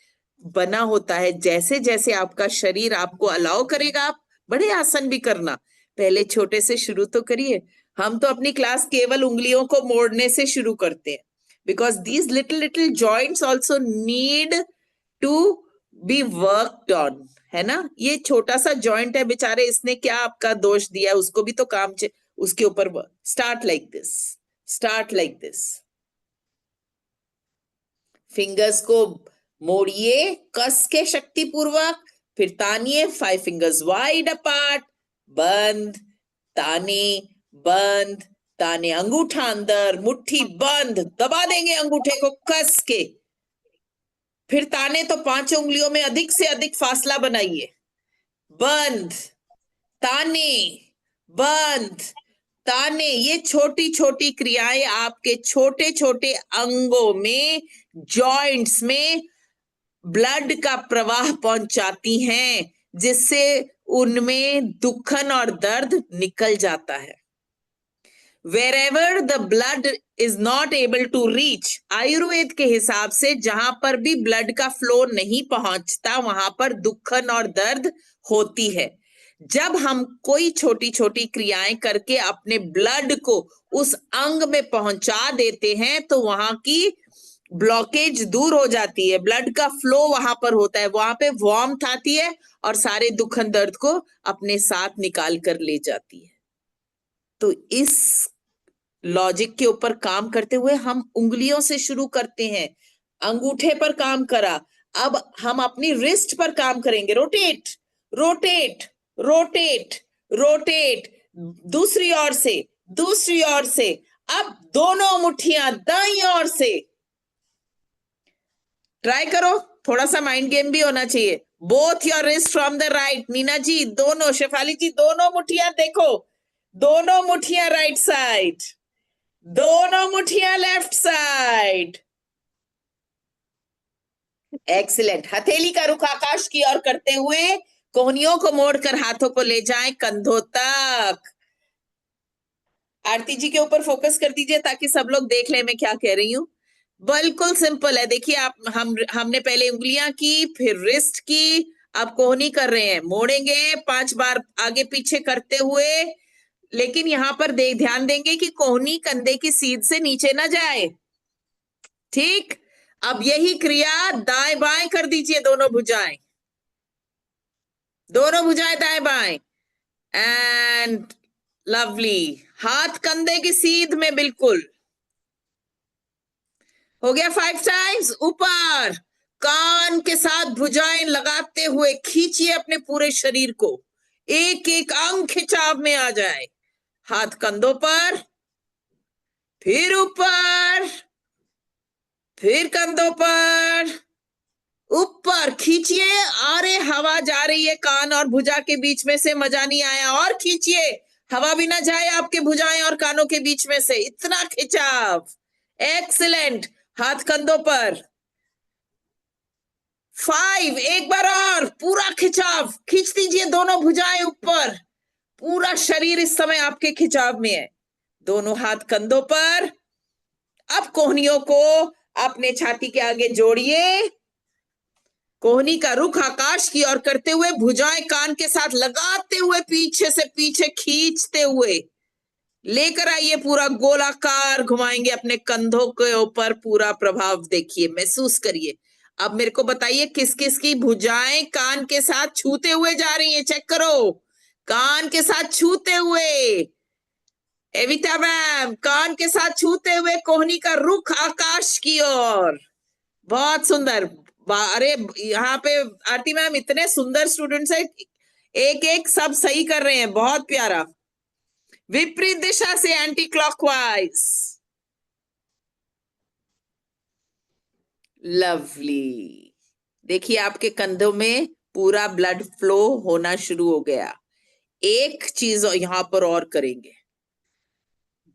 बना होता है। जैसे जैसे आपका शरीर आपको अलाउ करेगा, आप बड़े आसन भी करना। पहले छोटे से शुरू तो करिए। हम तो अपनी क्लास केवल उंगलियों को मोड़ने से शुरू करते हैं, because these little little joints also need to be worked on, है ना। ये छोटा सा जॉइंट है बेचारे, इसने क्या आपका दोष दिया, उसको भी तो काम उसके ऊपर। Start like this, start like this. Fingers को मोड़िए कस के शक्ति पूर्वक, फिर तानिए 5 फिंगर्स वाइड अपार्ट, बंद, ताने, बंद, ताने, अंगूठा अंदर, मुट्ठी बंद, दबा देंगे अंगूठे को कस के, फिर ताने तो 5 उंगलियों में अधिक से अधिक फासला बनाइए, बंद, ताने, बंद, ताने। ये छोटी छोटी क्रियाएं आपके छोटे छोटे अंगों में, जॉइंट्स में ब्लड का प्रवाह पहुंचाती हैं, जिससे उनमें दुखन और दर्द निकल जाता है। Wherever the blood is not able to reach, Ayurveda के हिसाब से जहां पर भी ब्लड का फ्लो नहीं पहुंचता, वहां पर दुखन और दर्द होती है। जब हम कोई छोटी छोटी क्रियाएं करके अपने ब्लड को उस अंग में पहुंचा देते हैं, तो वहां की ब्लॉकेज दूर हो जाती है, ब्लड का फ्लो वहां पर होता है, वहां पे वार्मथ आती है और सारे दुखन दर्द को अपने साथ निकाल कर ले जाती है। तो इस लॉजिक के ऊपर काम करते हुए हम उंगलियों से शुरू करते हैं, अंगूठे पर काम करा, अब हम अपनी रिस्ट पर काम करेंगे। रोटेट, रोटेट, रोटेट, रोटेट, दूसरी ओर से, दूसरी ओर से, अब दोनों मुट्ठियां दाईं ओर से। ट्राई करो, थोड़ा सा माइंड गेम भी होना चाहिए। Both your wrist from the right, Neena ji दोनों, शेफाली जी दोनों मुट्ठियां देखो, दोनों मुट्ठियां राइट साइड, दोनों मुट्ठियां लेफ्ट साइड। एक्सीलेंट। हथेली का रुख आकाश की ओर करते हुए कोहनियों को मोड़कर हाथों को ले जाएं कंधों तक। आरती जी के ऊपर फोकस कर दीजिए ताकि सब लोग देख ले मैं क्या कह रही हूं। बिल्कुल सिंपल है। देखिए आप, हमने पहले उंगलियां की, फिर रिस्ट की, अब कोहनी कर रहे हैं। मोड़ेंगे 5 बार आगे पीछे करते हुए, लेकिन यहां पर ध्यान देंगे कि कोहनी कंधे की सीध से नीचे ना जाए। ठीक, अब यही क्रिया दाएं बाएं कर दीजिए, दोनों भुजाएं, दोनों भुजाएं दाएं बाएं, एंड लवली। हाथ कंधे की सीध में बिल्कुल हो गया। 5 टाइम्स। ऊपर कान के साथ भुजाएं लगाते हुए खींचिए अपने पूरे शरीर को, एक एक अंग खिंचाव में आ जाए। हाथ कंधों पर, फिर ऊपर, फिर कंधों पर, ऊपर खींचिए। अरे हवा जा रही है कान और भुजा के बीच में से, मजा नहीं आया। और खींचिए, हवा भी ना जाए आपके भुजाएं और कानों के बीच में से, इतना खिंचाव। एक्सीलेंट। हाथ कंधों पर। 5, एक बार और पूरा खिंचाव, खींच दीजिए दोनों भुजाएं ऊपर। पूरा शरीर इस समय आपके खिंचाव में है। दोनों हाथ कंधों पर। अब कोहनियों को अपने छाती के आगे जोड़िए। कोहनी का रुख आकाश की ओर करते हुए, भुजाएं कान के साथ लगाते हुए, पीछे से पीछे खींचते हुए लेकर आइए। पूरा गोलाकार घुमाएंगे अपने कंधों के ऊपर। पूरा प्रभाव देखिए, महसूस करिए। अब मेरे को बताइए किस किस की भुजाएं कान के साथ छूते हुए जा रही हैं। चेक करो, कान के साथ छूते हुए। एविता मैम, कान के साथ छूते हुए, कोहनी का रुख आकाश की ओर। बहुत सुंदर। अरे यहाँ पे आरती मैम, इतने सुंदर स्टूडेंट्स है, एक एक सब सही कर रहे हैं, बहुत प्यारा। विपरीत दिशा से, एंटी क्लॉकवाइज। लवली। देखिए आपके कंधों में पूरा ब्लड फ्लो होना शुरू हो गया। एक चीज यहां पर और करेंगे,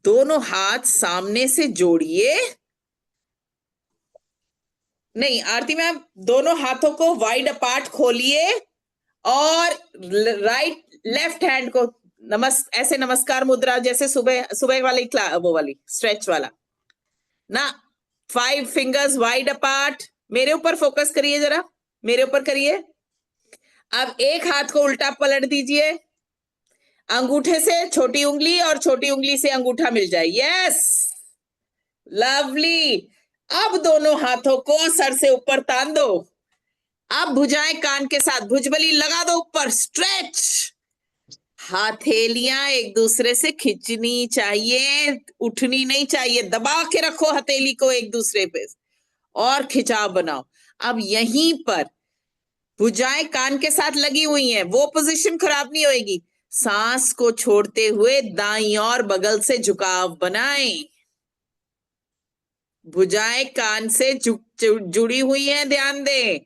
दोनों हाथ सामने से जोड़िए। नहीं आरती मैम, दोनों हाथों को वाइड अपार्ट खोलिए और राइट लेफ्ट हैंड को ऐसे नमस्कार मुद्रा, जैसे सुबह सुबह वाली वो वाली स्ट्रेच वाला ना। 5 फिंगर्स वाइड अपार्ट। मेरे ऊपर फोकस करिए, जरा मेरे ऊपर करिए। अब एक हाथ को उल्टा पलट दीजिए, अंगूठे से छोटी उंगली और छोटी उंगली से अंगूठा मिल जाए। Yes, lovely. अब दोनों हाथों को सर से ऊपर तान दो। अब भुजाएं कान के साथ, भुजबली लगा दो ऊपर, स्ट्रेच। हथेलियां एक दूसरे से खिंचनी चाहिए, उठनी नहीं चाहिए। दबा के रखो हथेली को एक दूसरे पे और खिंचाव बनाओ। अब यहीं पर भुजाएं कान के साथ लगी हुई हैं, वो पोजीशन खराब नहीं होएगी। सांस को छोड़ते हुए दाईं और बगल से झुकाव बनाएं। भुजाएं कान से जुड़ी हुई हैं, ध्यान दें,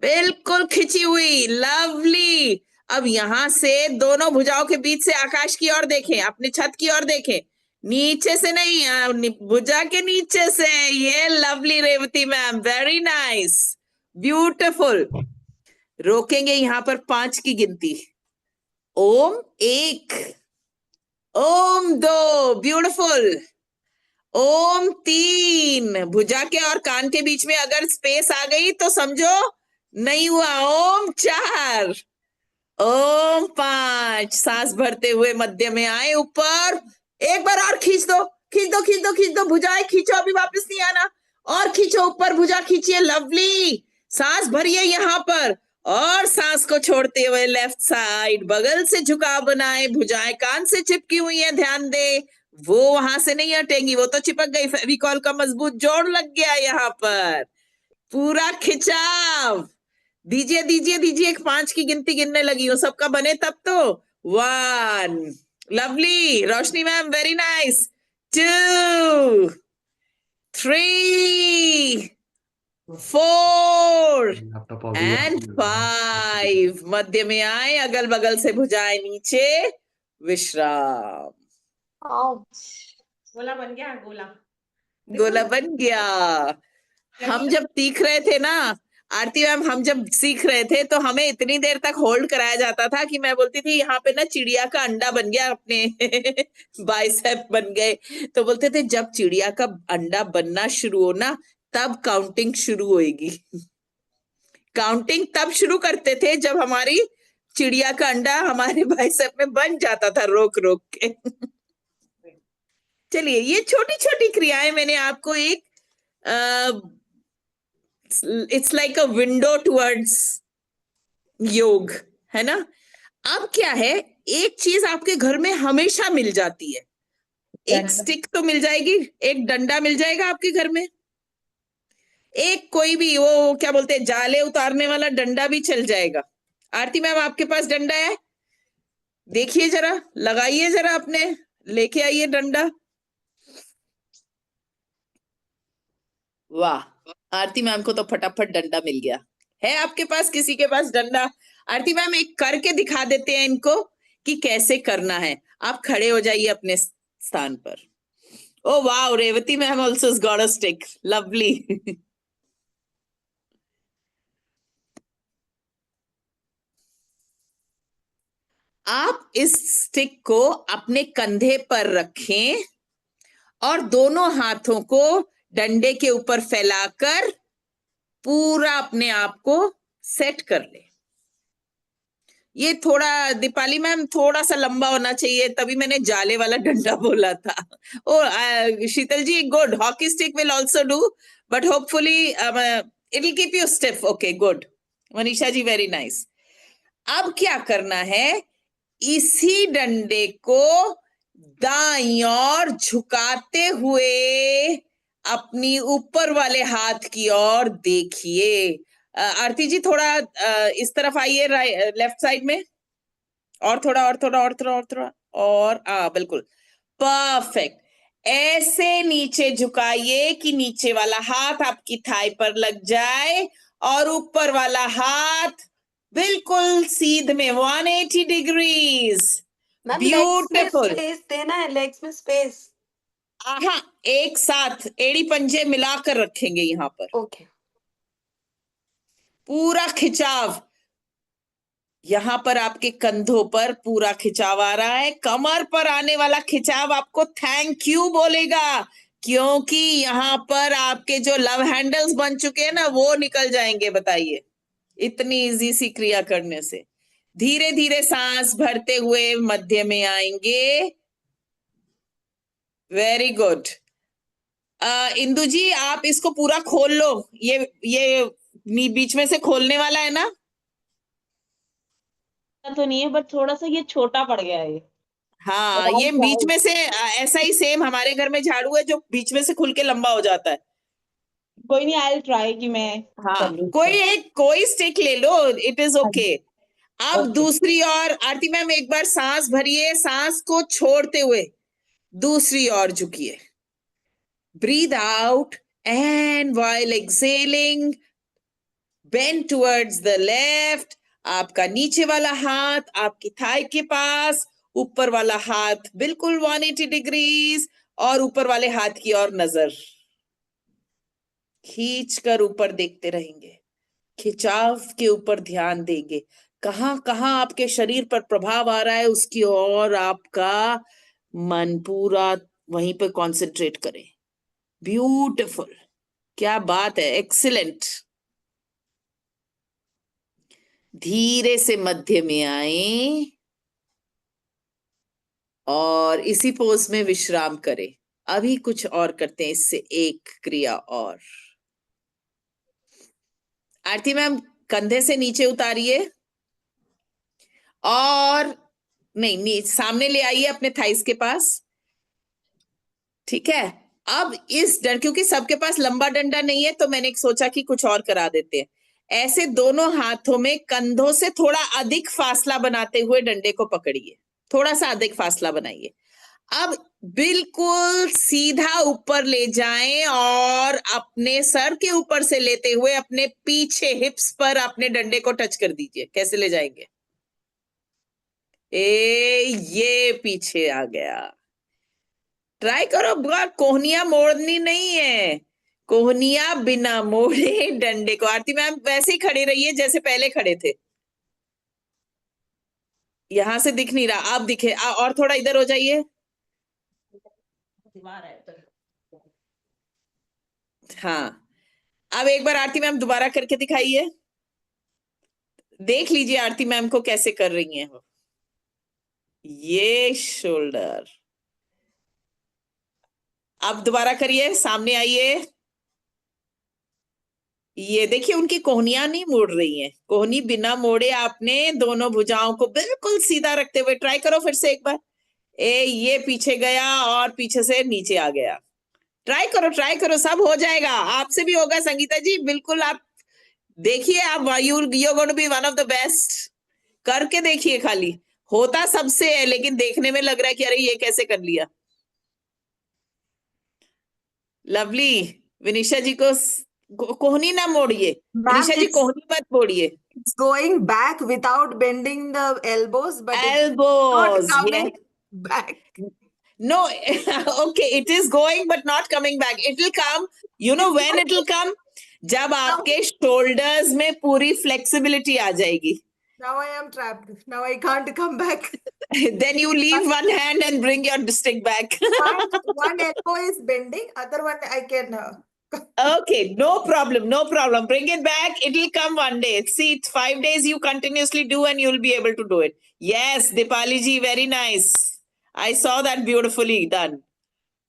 बिल्कुल खिंची हुई। लवली। अब यहां से दोनों भुजाओं के बीच से आकाश की ओर देखें, अपने छत की ओर देखें, नीचे से नहीं, भुजा के नीचे से। ये lovely Revathi ma'am, very nice, beautiful. रोकेंगे यहां पर 5 की गिनती। ओम 1, ओम 2, ब्यूटिफुल। ओम 3, भुजा के और कान के बीच में अगर स्पेस आ गई तो समझो नहीं हुआ। ओम 4, ओम 5, सांस भरते हुए मध्य में आए ऊपर। एक बार और खींच दो, खींच दो, खींच दो, खींच दो, भुजाएं खींचो, अभी वापस नहीं आना। और खींचो ऊपर, भुजा खींचिए, लवली। सांस भरिए यहां पर और सांस को छोड़ते हुए लेफ्ट साइड बगल से झुकाव बनाए। भुजाएं कान से चिपकी हुई हैं, ध्यान दे, वो वहां से नहीं हटेंगी, वो तो चिपक गई। फेविकॉल का मजबूत जोड़ लग गया यहाँ पर। पूरा खिंचाव दीजिए, दीजिए, दीजिए। एक 5 की गिनती गिनने लगी हूँ, सबका बने तब तो। 1, lovely. Roshni ma'am, very nice. 2, 3, 4 and 5। मध्य में आए, अगल बगल से भुजाएं नीचे, विश्राम। गोला बन गया, गोला। गोला बन गया। हम जब सीख रहे थे ना आरती मैम, हम जब सीख रहे थे तो हमें इतनी देर तक होल्ड कराया जाता था कि मैं बोलती थी यहाँ पे ना चिड़िया का अंडा बन गया, अपने बाइसेप बन गए। तो बोलते थे जब चिड़िया का अंडा बनना शुरू हो ना, तब काउंटिंग शुरू होएगी। काउंटिंग तब शुरू करते थे जब हमारी चिड़िया का अंडा हमारे बाइसेप में बन जाता था, रोक रोक के। चलिए, ये छोटी छोटी क्रियाएं मैंने आपको एक it's like a window towards योग, है ना। अब क्या है, एक चीज आपके घर में हमेशा मिल जाती है। एक स्टिक तो मिल जाएगी, एक डंडा मिल जाएगा आपके घर में, एक कोई भी वो क्या बोलते हैं, जाले उतारने वाला डंडा भी चल जाएगा। आरती मैम, आपके पास डंडा है? देखिए जरा, लगाइए जरा, अपने लेके आइए डंडा। वाह, आरती मैम को तो फटाफट डंडा मिल गया। है आपके पास किसी के पास डंडा? आरती मैम एक करके दिखा देते हैं इनको कि कैसे करना है। आप खड़े हो जाइए अपने स्थान पर। ओ वाह, Revathi ma'am also has got a stick. Lovely. आप इस स्टिक को अपने कंधे पर रखें और दोनों हाथों को डंडे के ऊपर फैलाकर पूरा अपने आप को सेट कर ले। ये थोड़ा, दीपाली मैम, थोड़ा सा लंबा होना चाहिए, तभी मैंने जाले वाला डंडा बोला था। Oh Sheetal ji, good, hockey stick will also do, but hopefully it will keep you stiff. Okay, good Manisha ji, very nice. अब क्या करना है, इसी डंडे को दाईं ओर झुकाते हुए अपनी ऊपर वाले हाथ की ओर देखिए। आरती जी थोड़ा इस तरफ आइए, लेफ्ट साइड में, और थोड़ा और थोड़ा और थोड़ा और थोड़ा और बिल्कुल परफेक्ट। ऐसे नीचे झुकाइए कि नीचे वाला हाथ आपकी थाई पर लग जाए और ऊपर वाला हाथ बिल्कुल सीध में 180 डिग्रीज। ब्यूटीफुल। स्पेस देना है, लेग्स में स्पेस। हाँ, एक साथ एड़ी पंजे मिलाकर रखेंगे यहाँ पर। ओके। पूरा खिंचाव, यहाँ पर आपके कंधों पर पूरा खिंचाव आ रहा है। कमर पर आने वाला खिंचाव आपको थैंक यू बोलेगा, क्योंकि यहाँ पर आपके जो लव हैंडल्स बन चुके हैं ना, वो निकल जाएंगे। बताइए, इतनी इजी सी क्रिया करने से। धीरे धीरे सांस भरते हुए मध्य में आएंगे। Very good. इंदु जी, आप इसको पूरा खोल लो। ये बीच में से खोलने वाला है ना? तो नहीं है, बट थोड़ा सा ये छोटा पड़ गया है। हाँ, ये बीच में से ऐसा ही सेम हमारे घर में झाड़ू है जो बीच में से खुल के लंबा हो जाता है। कोई नहीं, आई ट्राई कि मैं हाँ, कोई स्टिक ले लो, इट इज ओके। अब दूसरी ओर आरती मैम एक बार सांस भरिए, सांस को छोड़ते हुए दूसरी ओर झुकिए। Breathe out and while exhaling bend towards the left. आपका नीचे वाला हाथ आपकी थाई के पास, ऊपर वाला हाथ बिल्कुल 180 डिग्रीज, और ऊपर वाले हाथ की ओर नजर खींच कर ऊपर देखते रहेंगे। खिंचाव के ऊपर ध्यान देंगे, कहां कहां आपके शरीर पर प्रभाव आ रहा है उसकी ओर आपका मन पूरा वहीं पर कंसंट्रेट करें। ब्यूटीफुल, क्या बात है, एक्सीलेंट। धीरे से मध्य में आए और इसी पोज में विश्राम करें। अभी कुछ और करते हैं, इससे एक क्रिया और। आरती मैम कंधे से नीचे उतारिए और नहीं, सामने ले आइए अपने थाइस के पास। ठीक है, अब इस क्योंकि सबके पास लंबा डंडा नहीं है, तो मैंने सोचा कि कुछ और करा देते हैं। ऐसे दोनों हाथों में कंधों से थोड़ा अधिक फासला बनाते हुए डंडे को पकड़िए, थोड़ा सा अधिक फासला बनाइए। अब बिल्कुल सीधा ऊपर ले जाएं और अपने सर के ऊपर से लेते हुए अपने पीछे हिप्स पर अपने डंडे को टच कर दीजिए। कैसे ले जाएंगे? ये पीछे आ गया। ट्राई करो, कोहनिया मोड़नी नहीं है, कोहनिया बिना मोड़े डंडे को। आरती मैम वैसे ही खड़े रहिए जैसे पहले खड़े थे। यहां से दिख नहीं रहा, आप दिखे। और थोड़ा इधर हो जाइए। हाँ, अब एक बार आरती मैम दोबारा करके दिखाइए। देख लीजिए आरती मैम को कैसे कर रही हैं वो। ये शोल्डर, अब दोबारा करिए, सामने आइए। ये देखिए, उनकी कोहनियां नहीं मुड़ रही हैं। कोहनी बिना मोड़े आपने दोनों भुजाओं को बिल्कुल सीधा रखते हुए ट्राई करो फिर से एक बार। ये पीछे गया और पीछे से नीचे आ गया। ट्राई करो, सब हो जाएगा। आपसे भी होगा संगीता जी, बिल्कुल। आप देखिए, आप you're going to be one of the best। करके देखिए खाली। होता सबसे है, लेकिन देखने में लग रहा है कि अरे ये कैसे कर लिया। लवली, विनिशा जी को कोहनी ना मोड़िए, Ma'am, विनिशा जी कोहनी मत मोड़िए। it's going back without bending the elbows, but it's not Elbows, yeah. coming back. No, okay, it is going but not coming back. It will come. You know when it will come? जब आपके shoulders में पूरी flexibility आ जाएगी. Now I am trapped. Now I can't come back. Then you leave one hand and bring your stick back. One elbow is bending, other one I can. Okay, no problem, no problem. Bring it back. It will come one day. See, 5 days you continuously do and you'll be able to do it. Yes, Dipali ji, very nice. I saw that beautifully done.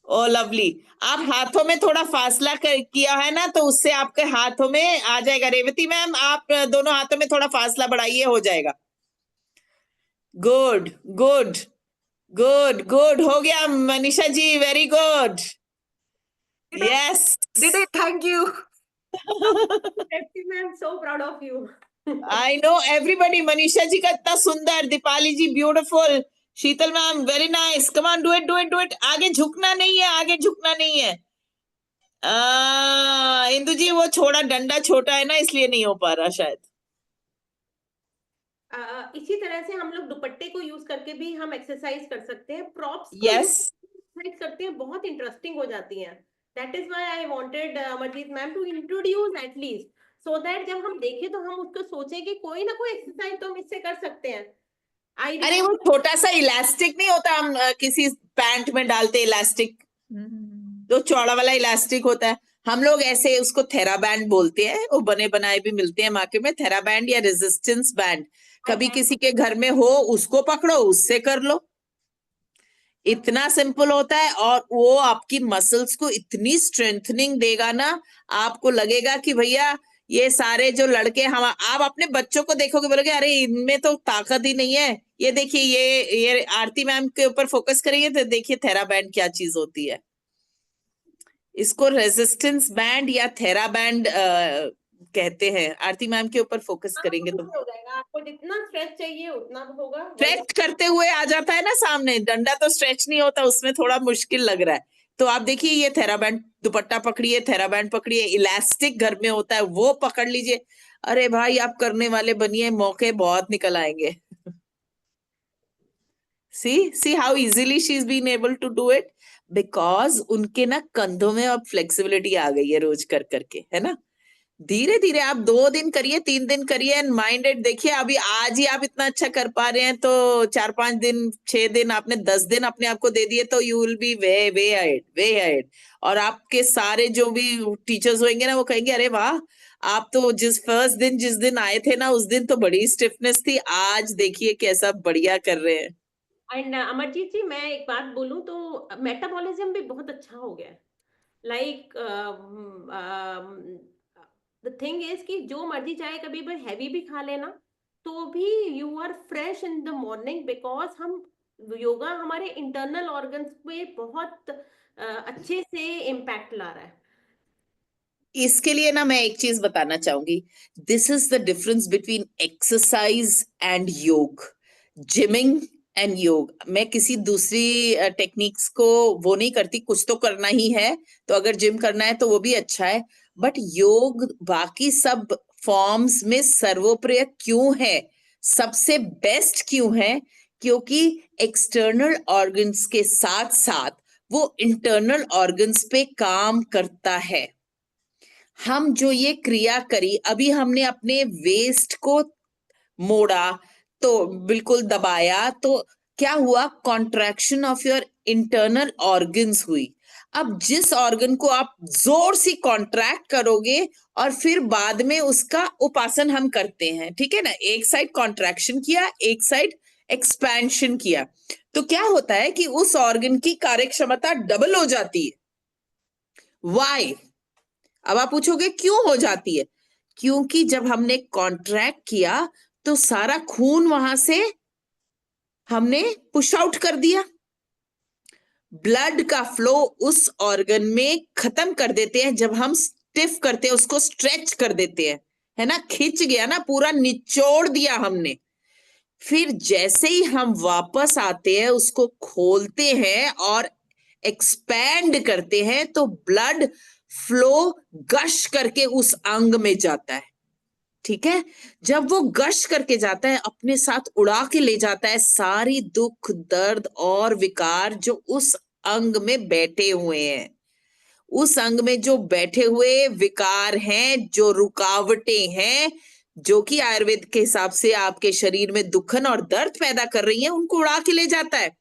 Oh, lovely. आप हाथों में थोड़ा फासला किया है ना, तो उससे आपके हाथों में आ जाएगा। रेवती मैम, आप दोनों हाथों में थोड़ा फासला बढ़ाइए, हो जाएगा। गुड गुड गुड गुड, हो गया Manisha ji, very good. Yes. Did it? Thank you. I'm so proud of you. I know everybody. Manisha ji का इतना सुंदर, Deepali ji beautiful, Sheetal ma'am very nice. Come on, do it do it do it. आगे झुकना नहीं है, आगे झुकना नहीं है। इंदु जी वो छोड़ा, डंडा छोटा है ना, इसलिए नहीं हो पा रहा शायद। इसी तरह से हम लोग दुपट्टे को यूज करके भी हम एक्सरसाइज कर सकते हैं। प्रॉप्स को Yes. एक्सरसाइज करते हैं, बहुत इंटरेस्टिंग हो जाती हैं। That is why I wanted Amarjeet ma'am to introduce at least, so that जब हम देखें तो हम उसको सोचें कि कोई ना कोई एक्सरसाइज तो हम इससे कर सकते हैं। अरे वो छोटा सा इलास्टिक नहीं होता, हम किसी पैंट में डालते इलास्टिक, जो चौड़ा वाला इलास्टिक होता है, हम लोग ऐसे उसको थेराबैंड बोलते हैं। वो बने बनाए भी मिलते हैं मार्केट में, थेराबैंड या रेजिस्टेंस बैंड। कभी किसी के घर में हो, उसको पकड़ो, उससे कर लो। इतना सिंपल होता है, और वो आपकी मसल्स को इतनी स्ट्रेंथनिंग देगा ना, आपको लगेगा कि भैया ये सारे जो लड़के हम, आप अपने बच्चों को देखोगे, बोलोगे अरे इनमें तो ताकत ही नहीं है। ये देखिए, ये आरती मैम के ऊपर फोकस करेंगे तो देखिए थेराबैंड क्या चीज होती है। इसको रेजिस्टेंस बैंड या थेराबैंड कहते हैं। आरती मैम के ऊपर फोकस करेंगे तो हो जाएगा। आपको जितना स्ट्रेच चाहिए उतना होगा। स्ट्रेच करते हुए आ जाता है ना सामने। डंडा तो स्ट्रेच नहीं होता, उसमें थोड़ा मुश्किल लग रहा है। तो आप देखिए, ये थेराबैंड, दुपट्टा पकड़िए, थेराबैंड पकड़िए, इलास्टिक घर में होता है वो पकड़ लीजिए। अरे भाई, आप करने वाले बनिए, मौके बहुत निकल आएंगे। see how easily she's been able to do it, because उनके ना कंधों में अब फ्लेक्सिबिलिटी आ गई है रोज कर करके, है ना। धीरे धीरे आप 2 दिन करिए, 3 दिन करिए, एंड माइंडेड देखिए। अभी आज ही आप इतना अच्छा कर पा रहे हैं, तो 4-5 दिन, 6 दिन, आपने 10 दिन अपने आप को दे दिए, तो you will be way way ahead. और आपके सारे जो भी टीचर्स होंगे ना, वो कहेंगे अरे वाह, आप तो जिस दिन आए थे ना, उस दिन तो बड़ी स्टिफनेस थी, आज देखिए कैसा बढ़िया कर रहे हैं। एंड अमरजीत जी, मैं एक बात बोलूं तो मेटाबॉलिज्म भी बहुत अच्छा हो गया है। लाइक द थिंग इज कि जो मर्जी चाहे कभी भी हैवी भी खा लेना, तो भी you are fresh in the morning, because हम योगा हमारे इंटरनल ऑर्गन्स पे बहुत अच्छे से इम्पैक्ट ला रहा है। इसके लिए ना मैं एक चीज बताना चाहूंगी। This is the difference between exercise and योग, जिमिंग एंड योग। मैं किसी दूसरी टेक्निक्स को वो नहीं करती, कुछ तो करना ही है, तो अगर जिम करना है तो वो भी अच्छा है, बट योग बाकी सब फॉर्म्स में सर्वोप्रिय क्यों है, सबसे बेस्ट क्यों है? क्योंकि एक्सटर्नल ऑर्गन्स के साथ साथ वो इंटरनल ऑर्गन्स पे काम करता है। हम जो ये क्रिया करी, अभी हमने अपने वेस्ट को मोड़ा, तो बिल्कुल दबाया, तो क्या हुआ? Contraction of your internal organs हुई। अब जिस ऑर्गन को आप जोर से कॉन्ट्रैक्ट करोगे और फिर बाद में उसका उपासन हम करते हैं, ठीक है ना, एक साइड कॉन्ट्रैक्शन किया, एक साइड एक्सपेंशन किया, तो क्या होता है कि उस ऑर्गन की कार्यक्षमता डबल हो जाती है। व्हाई? अब आप पूछोगे क्यों हो जाती है? क्योंकि जब हमने कॉन्ट्रैक्ट किया तो सारा खून वहां से हमने पुश आउट कर दिया, ब्लड का फ्लो उस ऑर्गन में खत्म कर देते हैं। जब हम स्टिफ करते हैं, उसको स्ट्रेच कर देते हैं, है ना, खिंच गया ना, पूरा निचोड़ दिया हमने, फिर जैसे ही हम वापस आते हैं उसको खोलते हैं और एक्सपैंड करते हैं तो ब्लड फ्लो गश करके उस अंग में जाता है। ठीक है, जब वो गश करके जाता है अपने साथ उड़ा के ले जाता है सारी दुख दर्द और विकार जो उस अंग में बैठे हुए हैं। उस अंग में जो बैठे हुए विकार हैं, जो रुकावटें हैं, जो कि आयुर्वेद के हिसाब से आपके शरीर में दुखन और दर्द पैदा कर रही हैं, उनको उड़ा के ले जाता है।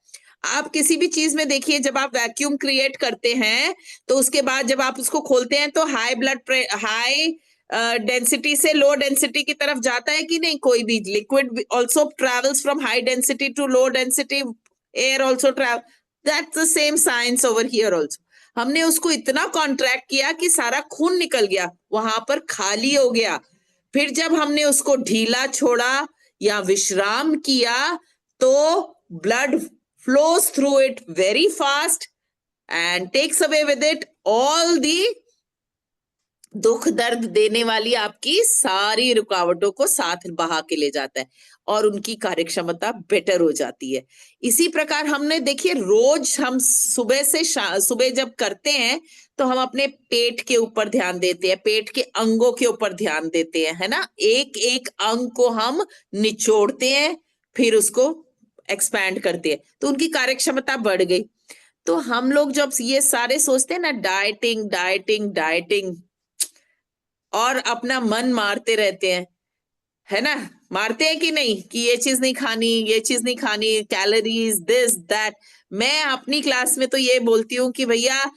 आप किसी भी चीज में देखिए, जब आप वैक्यूम क्रिएट करते हैं तो उसके बाद जब आप उसको खोलते हैं तो हाई डेंसिटी से लो डेंसिटी की तरफ जाता है कि नहीं? कोई भी liquid also travels from high density to low density, air also travel, that's the same science over here also. हमने उसको इतना कॉन्ट्रैक्ट किया कि सारा खून निकल गया, वहां पर खाली हो गया। फिर जब हमने उसको ढीला छोड़ा या विश्राम किया तो blood flows through it very fast and takes away with it all the दुख दर्द देने वाली आपकी सारी रुकावटों को साथ बहा के ले जाता है और उनकी कार्यक्षमता बेटर हो जाती है। इसी प्रकार हमने देखिए रोज हम सुबह जब करते हैं तो हम अपने पेट के ऊपर ध्यान देते हैं, पेट के अंगों के ऊपर ध्यान देते हैं, है ना? एक एक अंग को हम निचोड़ते हैं, फिर उसको एक्सपैंड करते हैं तो उनकी कार्यक्षमता बढ़ गई। तो हम लोग जब ये सारे सोचते हैं ना डाइटिंग डाइटिंग डाइटिंग और अपना मन मारते रहते हैं, है ना? मारते हैं कि नहीं कि ये चीज नहीं खानी, ये चीज नहीं खानी, कैलोरीज दिस दैट। मैं अपनी क्लास में तो ये बोलती हूँ कि भैया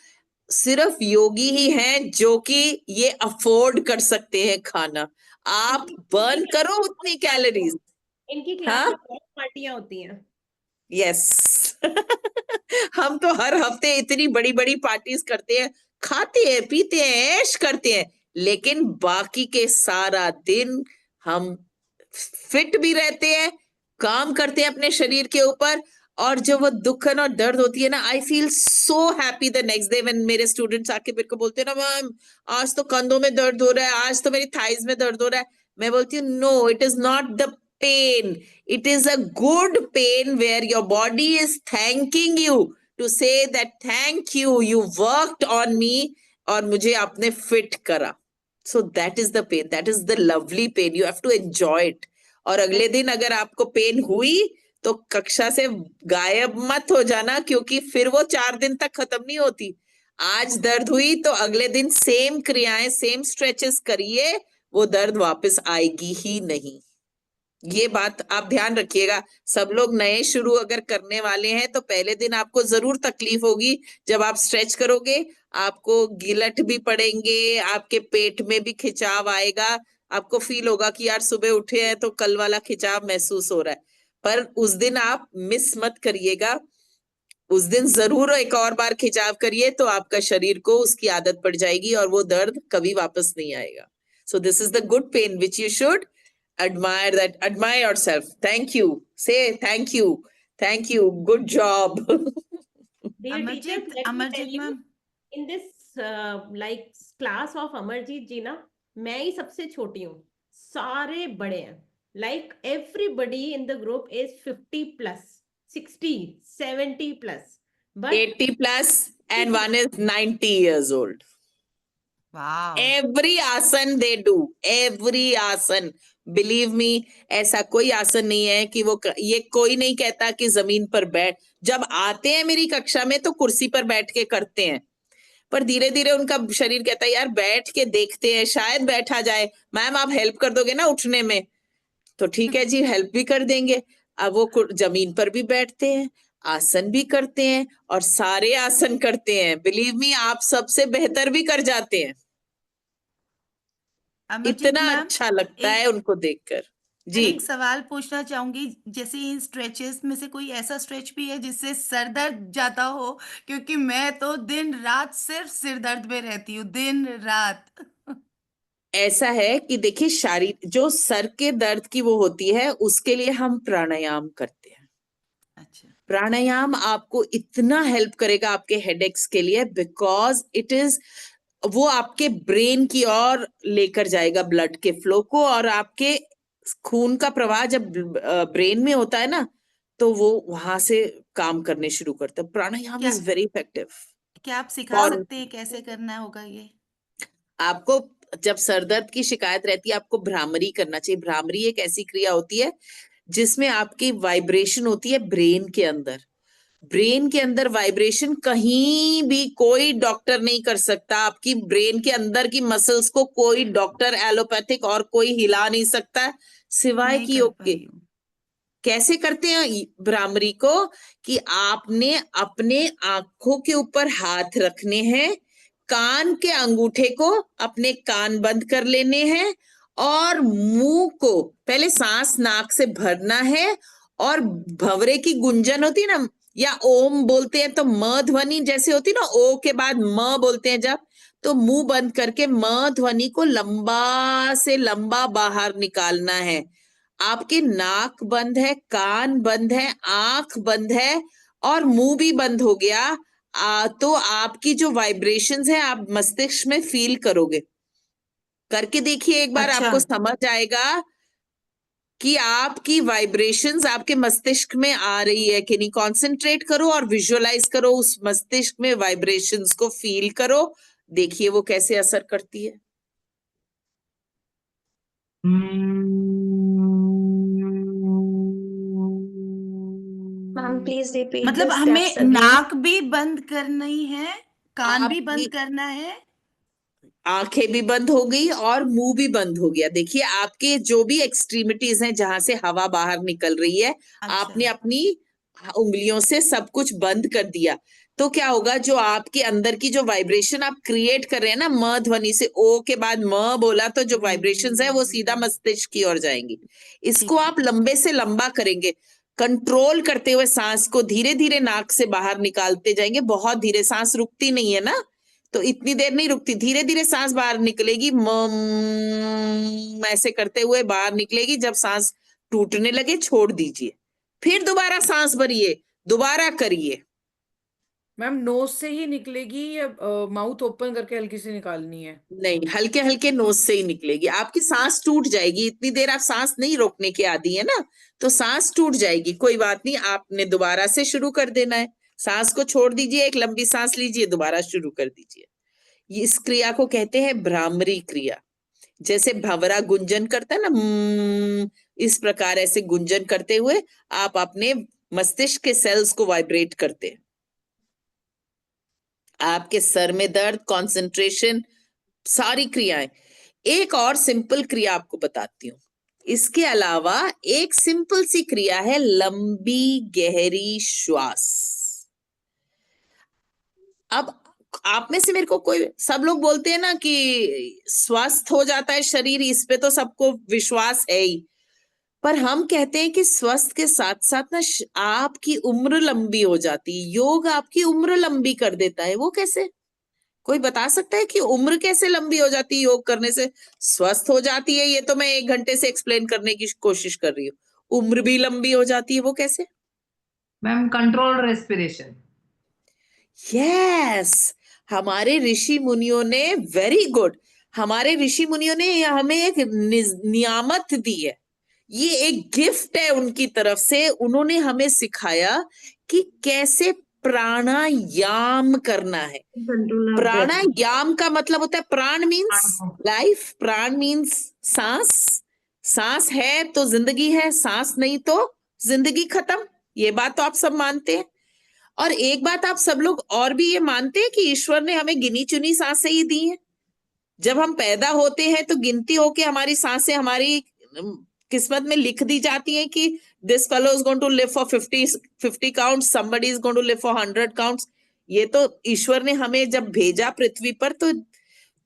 सिर्फ योगी ही हैं जो कि ये अफोर्ड कर सकते हैं खाना। आप बर्न करो उतनी कैलोरीज। इनकी क्लास हाँ में बहुत पार्टियां होती हैं। यस हम तो हर हफ्ते इतनी बड़ी बड़ी पार्टीज करते हैं, खाते हैं, पीते हैं, ऐश करते हैं, लेकिन बाकी के सारा दिन हम फिट भी रहते हैं, काम करते हैं अपने शरीर के ऊपर। और जो वो दुखन और दर्द होती है ना, I feel so happy the next day when मेरे स्टूडेंट्स आके मेरे को बोलते हैं ना, मैम आज तो कंधों में दर्द हो रहा है, आज तो मेरी थाइज में दर्द हो रहा है। मैं बोलती हूँ no, it is not the pain, it is a good pain where your body is thanking you to say that thank you, you worked on me और मुझे आपने fit करा। So that is the pain, that is the lovely pain, you have to enjoy it। और अगले दिन अगर आपको pen हुई तो कक्षा से गायब मत हो जाना, क्योंकि फिर वो 4 दिन तक खत्म नहीं होती। आज दर्द हुई तो अगले दिन सेम क्रियाएं, सेम स्ट्रेचेस करिए, वो दर्द वापस आएगी ही नहीं। ये बात आप ध्यान रखिएगा। सब लोग नए शुरू अगर करने वाले हैं तो पहले दिन आपको जरूर तकलीफ होगी। जब आप स्ट्रेच करोगे आपको गिलट भी पड़ेंगे, आपके पेट में भी खिंचाव आएगा, आपको फील होगा कि यार सुबह उठे हैं तो कल वाला खिंचाव महसूस हो रहा है। पर उस दिन आप मिस मत करिएगा, उस दिन जरूर एक और बार खिंचाव करिए तो आपका शरीर को उसकी आदत पड़ जाएगी और वो दर्द कभी वापस नहीं आएगा। So this is the good pain which you should admire, that admire yourself. Thank you, say thank you, thank you, good job। Dear teachers, let me tell Amarjeet you, ma'am, in this like class of Amarjeet ji ना, मैं ही सबसे छोटी हूँ, सारे बड़े हैं। Like everybody in the group is 50 plus, 60, 70 plus, but 80 plus and one is 90 years old। Wow, Every आसन they do, every आसन, बिलीव मी, ऐसा कोई आसन नहीं है कि वो ये कोई नहीं कहता कि जमीन पर बैठ। जब आते हैं मेरी कक्षा में तो कुर्सी पर बैठ के करते हैं, पर धीरे धीरे उनका शरीर कहता है यार बैठ के देखते हैं, शायद बैठा जाए। मैम आप हेल्प कर दोगे ना उठने में? तो ठीक है जी, हेल्प भी कर देंगे। अब वो जमीन पर भी बैठते हैं, आसन भी करते हैं और सारे आसन करते हैं। बिलीव मी, आप सबसे बेहतर भी कर जाते हैं। अमरजीत इतना मैम, अच्छा लगता है उनको देखकर। मैं जी एक सवाल पूछना चाहूंगी, जैसे इन स्ट्रेचेस में से कोई ऐसा स्ट्रेच भी है जिससे सर दर्द जाता हो? क्योंकि मैं तो दिन रात सिर्फ सिर दर्द में रहती हूँ, दिन रात। ऐसा है कि देखिए, शारीरिक जो सर के दर्द की वो होती है उसके लिए हम प्राणायाम करते हैं। अच्छा, प्राणायाम आपको इतना हेल्प करेगा आपके हेडेक्स के लिए, बिकॉज इट इज वो आपके ब्रेन की ओर लेकर जाएगा ब्लड के फ्लो को और आपके खून का प्रवाह जब ब्रेन में होता है ना, तो वो वहां से काम करने शुरू करता है। प्राणायाम क्या इज वेरी इफेक्टिव। क्या आप सिखा और सकते हैं कैसे करना होगा ये? आपको जब सर दर्द की शिकायत रहती है, आपको भ्रामरी करना चाहिए। भ्रामरी एक ऐसी क्रिया होती है जिसमें आपकी वाइब्रेशन होती है ब्रेन के अंदर। ब्रेन के अंदर वाइब्रेशन कहीं भी कोई डॉक्टर नहीं कर सकता। आपकी ब्रेन के अंदर की मसल्स को कोई डॉक्टर एलोपैथिक और कोई हिला नहीं सकता सिवाय नहीं की कर योग पा के। रही हूँ। कैसे करते हैं भ्रामरी को? कि आपने अपने आंखों के ऊपर हाथ रखने हैं, कान के अंगूठे को अपने कान बंद कर लेने हैं, और मुंह को पहले सांस नाक से भरना है, और भंवरे की गुंजन होती है ना, या ओम बोलते हैं तो म ध्वनि जैसे होती है ना, ओ के बाद म बोलते हैं जब, तो मुंह बंद करके म ध्वनि को लंबा से लंबा बाहर निकालना है। आपके नाक बंद है, कान बंद है, आंख बंद है और मुंह भी बंद हो गया, तो आपकी जो वाइब्रेशंस है आप मस्तिष्क में फील करोगे। करके देखिए एक बार, अच्छा। आपको समझ आएगा कि आपकी वाइब्रेशंस आपके मस्तिष्क में आ रही है कि नहीं। कॉन्सेंट्रेट करो और विजुअलाइज करो, उस मस्तिष्क में वाइब्रेशंस को फील करो, देखिए वो कैसे असर करती है। Ma'am, please repeat मतलब the हमें steps again. नाक भी बंद करनी है, कान भी आपकी बंद करना है। आंखें भी बंद हो गई और मुंह भी बंद हो गया। देखिए आपके जो भी एक्सट्रीमिटीज हैं जहां से हवा बाहर निकल रही है, अच्छा। आपने अपनी उंगलियों से सब कुछ बंद कर दिया। तो क्या होगा, जो आपके अंदर की जो वाइब्रेशन आप क्रिएट कर रहे हैं ना, म ध्वनि से ओ के बाद म बोला, तो जो वाइब्रेशंस है वो सीधा मस्तिष्क की ओर जाएंगी। इसको ठीक है। आप लंबे से लंबा करेंगे, कंट्रोल करते हुए सांस को धीरे धीरे नाक से बाहर निकालते जाएंगे। बहुत धीरे, सांस रुकती नहीं है ना, तो इतनी देर नहीं रुकती, धीरे धीरे सांस बाहर निकलेगी, ऐसे करते हुए बाहर निकलेगी। जब सांस टूटने लगे छोड़ दीजिए, फिर दोबारा सांस भरिए, दोबारा करिए। मैम नोज से ही निकलेगी या माउथ ओपन करके हल्की से निकालनी है? नहीं, हल्के हल्के नोज से ही निकलेगी। आपकी सांस टूट जाएगी, इतनी देर आप सांस नहीं रोकने के आदी है ना, तो सांस टूट जाएगी। कोई बात नहीं, आपने दोबारा से शुरू कर देना है। सांस को छोड़ दीजिए, एक लंबी सांस लीजिए, दोबारा शुरू कर दीजिए। इस क्रिया को कहते हैं भ्रामरी क्रिया। जैसे भंवरा गुंजन करता है ना, इस प्रकार ऐसे गुंजन करते हुए आप अपने मस्तिष्क के सेल्स को वाइब्रेट करते हैं। आपके सर में दर्द, कंसंट्रेशन, सारी क्रियाएं। एक और सिंपल क्रिया आपको बताती हूँ। इसके अलावा एक सिंपल सी क्रिया है लंबी गहरी श्वास। अब आप में से मेरे को कोई, सब लोग बोलते हैं ना कि स्वस्थ हो जाता है शरीर, इस पे तो सबको विश्वास है ही, पर हम कहते हैं कि स्वस्थ के साथ साथ ना आपकी उम्र लंबी हो जाती है। योग आपकी उम्र लंबी कर देता है। वो कैसे? कोई बता सकता है कि उम्र कैसे लंबी हो जाती है योग करने से? स्वस्थ हो जाती है, ये तो मैं 1 घंटे से एक्सप्लेन करने की कोशिश कर रही हूँ। उम्र भी लंबी हो जाती है, वो कैसे? Ma'am controlled respiration. यस, हमारे ऋषि मुनियों ने, वेरी गुड, हमारे ऋषि मुनियों ने हमें एक नियामत दी है। ये एक गिफ्ट है उनकी तरफ से। उन्होंने हमें सिखाया कि कैसे प्राणायाम करना है। प्राणायाम का मतलब होता है, प्राण मीन्स लाइफ, प्राण मीन्स सांस। सांस है तो जिंदगी है, सांस नहीं तो जिंदगी खत्म। ये बात तो आप सब मानते हैं। और एक बात आप सब लोग और भी ये मानते हैं कि ईश्वर ने हमें गिनी चुनी सांसें ही दी हैं। जब हम पैदा होते हैं तो गिनती होके हमारी सांसें हमारी किस्मत में लिख दी जाती हैं कि this fellow is going to live for 50 counts, somebody is going to live for 100 counts. ये तो ईश्वर ने हमें जब भेजा पृथ्वी पर,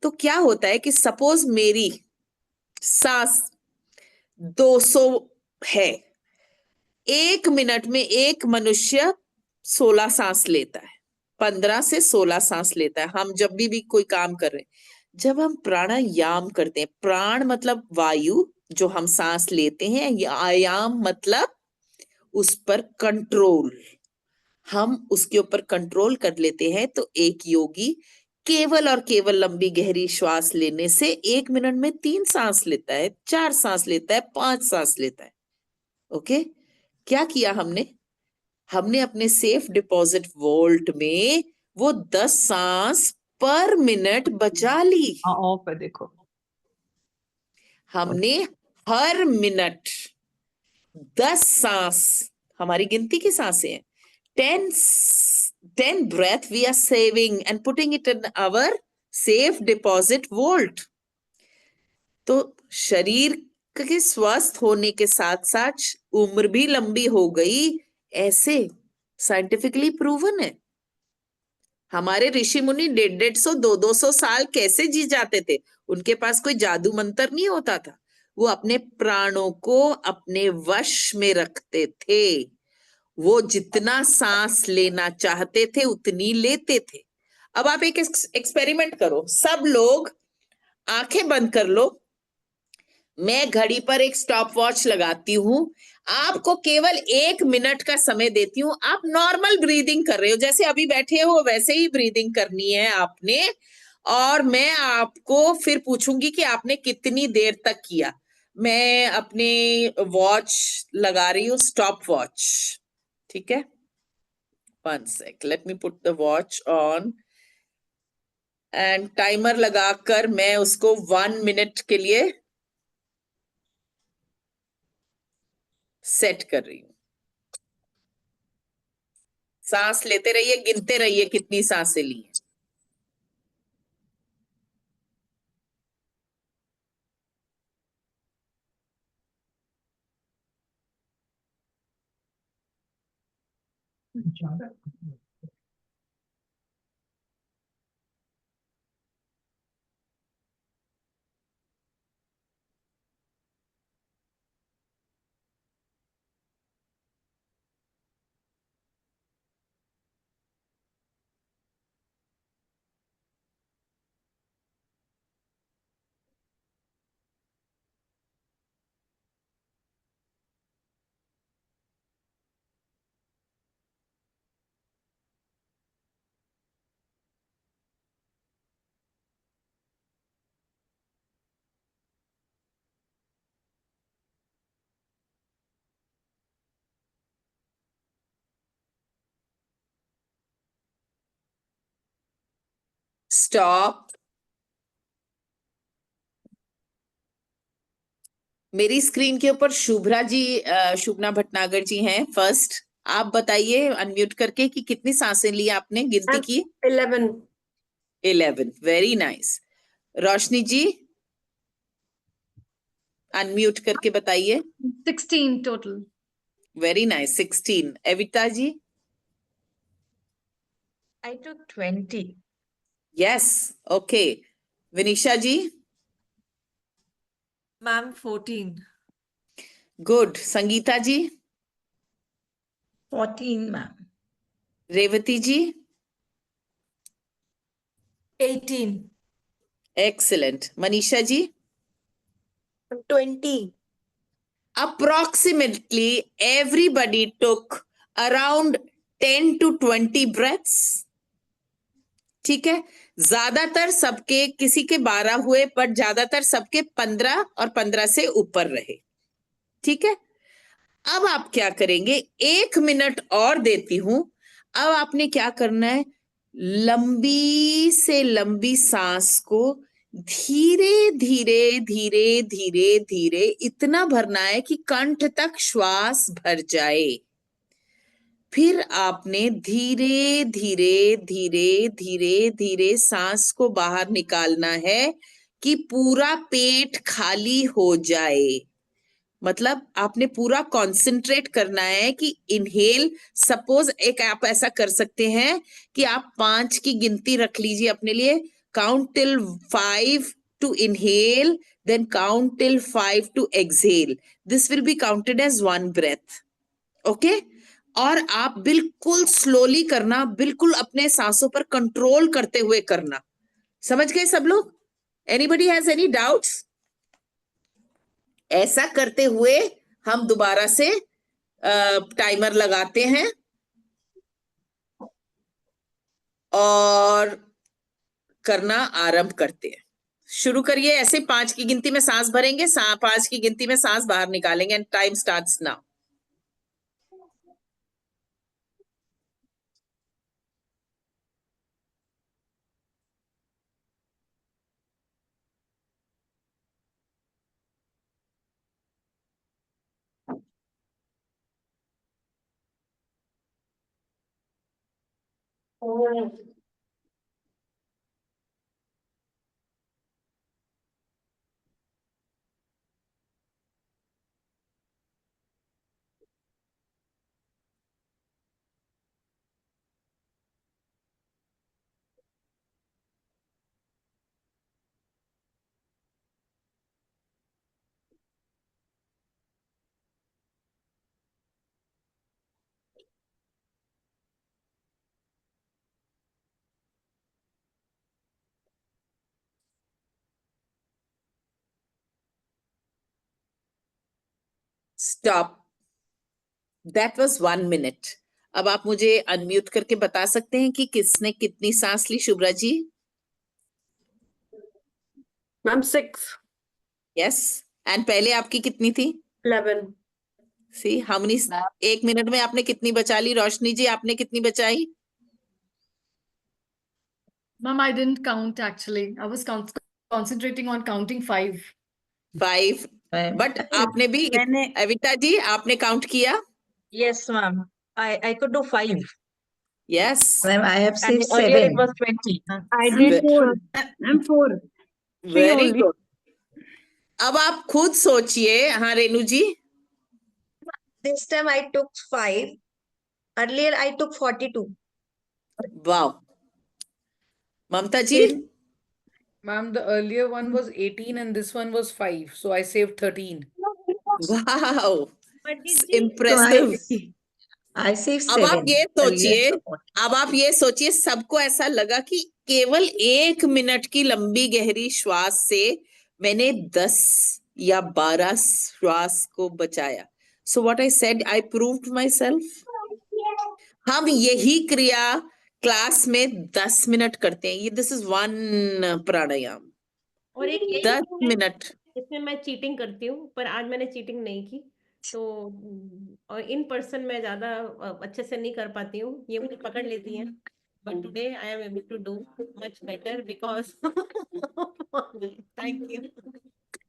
तो क्या होता है कि सपोज मेरी सांस 200 है, 1 मिनट में एक मनुष्य 16 सांस लेता है, 15 से 16 सांस लेता है। हम जब भी कोई काम कर रहे हैं, जब हम प्राणायाम करते हैं, प्राण मतलब वायु जो हम सांस लेते हैं, या आयाम मतलब उस पर कंट्रोल, हम उसके ऊपर कंट्रोल कर लेते हैं। तो एक योगी केवल और केवल लंबी गहरी श्वास लेने से 1 मिनट में 3 सांस लेता है, 4 सांस लेता है, 5 सांस लेता है। ओके, क्या किया हमने? हमने अपने सेफ डिपॉजिट वॉल्ट में वो 10 सांस पर मिनट बचा ली। हाँ ऑफ है देखो। हमने हर मिनट 10 सांस, हमारी गिनती की सांसें हैं, 10 breath we are saving and putting it in our safe deposit vault. तो शरीर के स्वस्थ होने के साथ साथ उम्र भी लंबी हो गई, ऐसे साइंटिफिकली प्रूवन है। हमारे ऋषि मुनि 150-150, 200 साल कैसे जी जाते थे? उनके पास कोई जादू मंत्र नहीं होता था, वो अपने प्राणों को अपने वश में रखते थे। वो जितना सांस लेना चाहते थे उतनी लेते थे। अब आप एक एक्सपेरिमेंट करो, सब लोग आंखें बंद कर लो, मैं घड़ी पर एक स्टॉप वॉच लगाती हूं, आपको केवल 1 मिनट का समय देती हूं। आप नॉर्मल ब्रीदिंग कर रहे हो, जैसे अभी बैठे हो वैसे ही ब्रीदिंग करनी है आपने, और मैं आपको फिर पूछूंगी कि आपने कितनी देर तक किया। मैं अपने वॉच लगा रही हूँ, स्टॉप वॉच, ठीक है? 1 sec, let me put the watch on and timer लगाकर मैं उसको 1 मिनट के लिए सेट कर रही हूं। सांस लेते रहिए, गिनते रहिए कितनी सांसें ली हैं। स्टॉप। मेरी स्क्रीन के ऊपर शुभ्रा जी, शुभना भटनागर जी हैं फर्स्ट। आप बताइए अनम्यूट करके कि कितनी सांसें ली आपने, गिनती की? 11, very nice. Roshni ji unmute करके बताइए। 16 total. Very nice, 16। Avita ji? I took 20. Yes, okay. Vinisha ji? Ma'am, 14. Good. Sangeeta ji? 14, ma'am. Revati ji? 18. Excellent. Manisha ji? 20. Approximately everybody took around 10 to 20 breaths. ठीक है, ज्यादातर सबके, किसी के 12 हुए, पर ज्यादातर सबके 15 और 15 से ऊपर रहे। ठीक है, अब आप क्या करेंगे? 1 मिनट और देती हूं। अब आपने क्या करना है? लंबी से लंबी सांस को धीरे धीरे धीरे धीरे धीरे इतना भरना है कि कंठ तक श्वास भर जाए। फिर आपने धीरे धीरे धीरे धीरे धीरे सांस को बाहर निकालना है कि पूरा पेट खाली हो जाए। मतलब आपने पूरा कंसंट्रेट करना है कि इनहेल, सपोज एक आप ऐसा कर सकते हैं कि आप 5 की गिनती रख लीजिए अपने लिए। Count till 5 to inhale, then count till 5 to exhale. This will be counted as 1 breath. Okay, और आप बिल्कुल स्लोली करना, बिल्कुल अपने सांसों पर कंट्रोल करते हुए करना। समझ गए सब लोग? Anybody has any doubts? ऐसा करते हुए हम दोबारा से टाइमर लगाते हैं और करना आरंभ करते हैं। शुरू करिए ऐसे, 5 की गिनती में सांस भरेंगे, 5 की गिनती में सांस बाहर निकालेंगे and time starts now. Stop. That was 1 minute. अब आप मुझे अनम्यूट करके बता सकते हैं कि किसने कितनी सांस ली? Shubhra ji. Ma'am 6। Yes. And पहले आपकी कितनी थी? 11। See how many? 1 मिनट में आपने कितनी बचा ली? रोशनी जी, आपने कितनी बचाई? Ma'am, I didn't count actually. I was concentrating on counting 5. 5। But आपने भी, मैंने अविता जी आपने काउंट किया? yes ma'am, I could do 5. Yes. Ma'am, I have And saved earlier it 7. was 20. I did Ve- 4. I'm 4. 3 very only. Good. अब आप खुद सोचिए। हाँ Renu ji. This time I took 5. Earlier I took 42. Wow. Mamta ji. Ma'am, the earlier one was 18 and this one was 5. So I saved 13. Wow, Pandit ji, impressive. I saved अब आप 7. ये Earlier सोचिए, for 40. अब आप ये सोचिए, सबको ऐसा लगा कि केवल 1 मिनट की लंबी गहरी श्वास से मैंने 10 या 12 श्वास को बचाया। So what I said, I proved my self. हम यही क्रिया क्लास में 10 मिनट करते हैं। ये दिस इज 1 प्राणायाम। और एक ये 10 cheating है, मिनट। इसमें मैं चीटिंग करती हूँ, पर आज मैंने चीटिंग नहीं की। तो और इन पर्सन मैं ज्यादा अच्छे से नहीं कर पाती हूँ, ये मुझे पकड़ लेती हैं। But today I am able to do much better because thank you.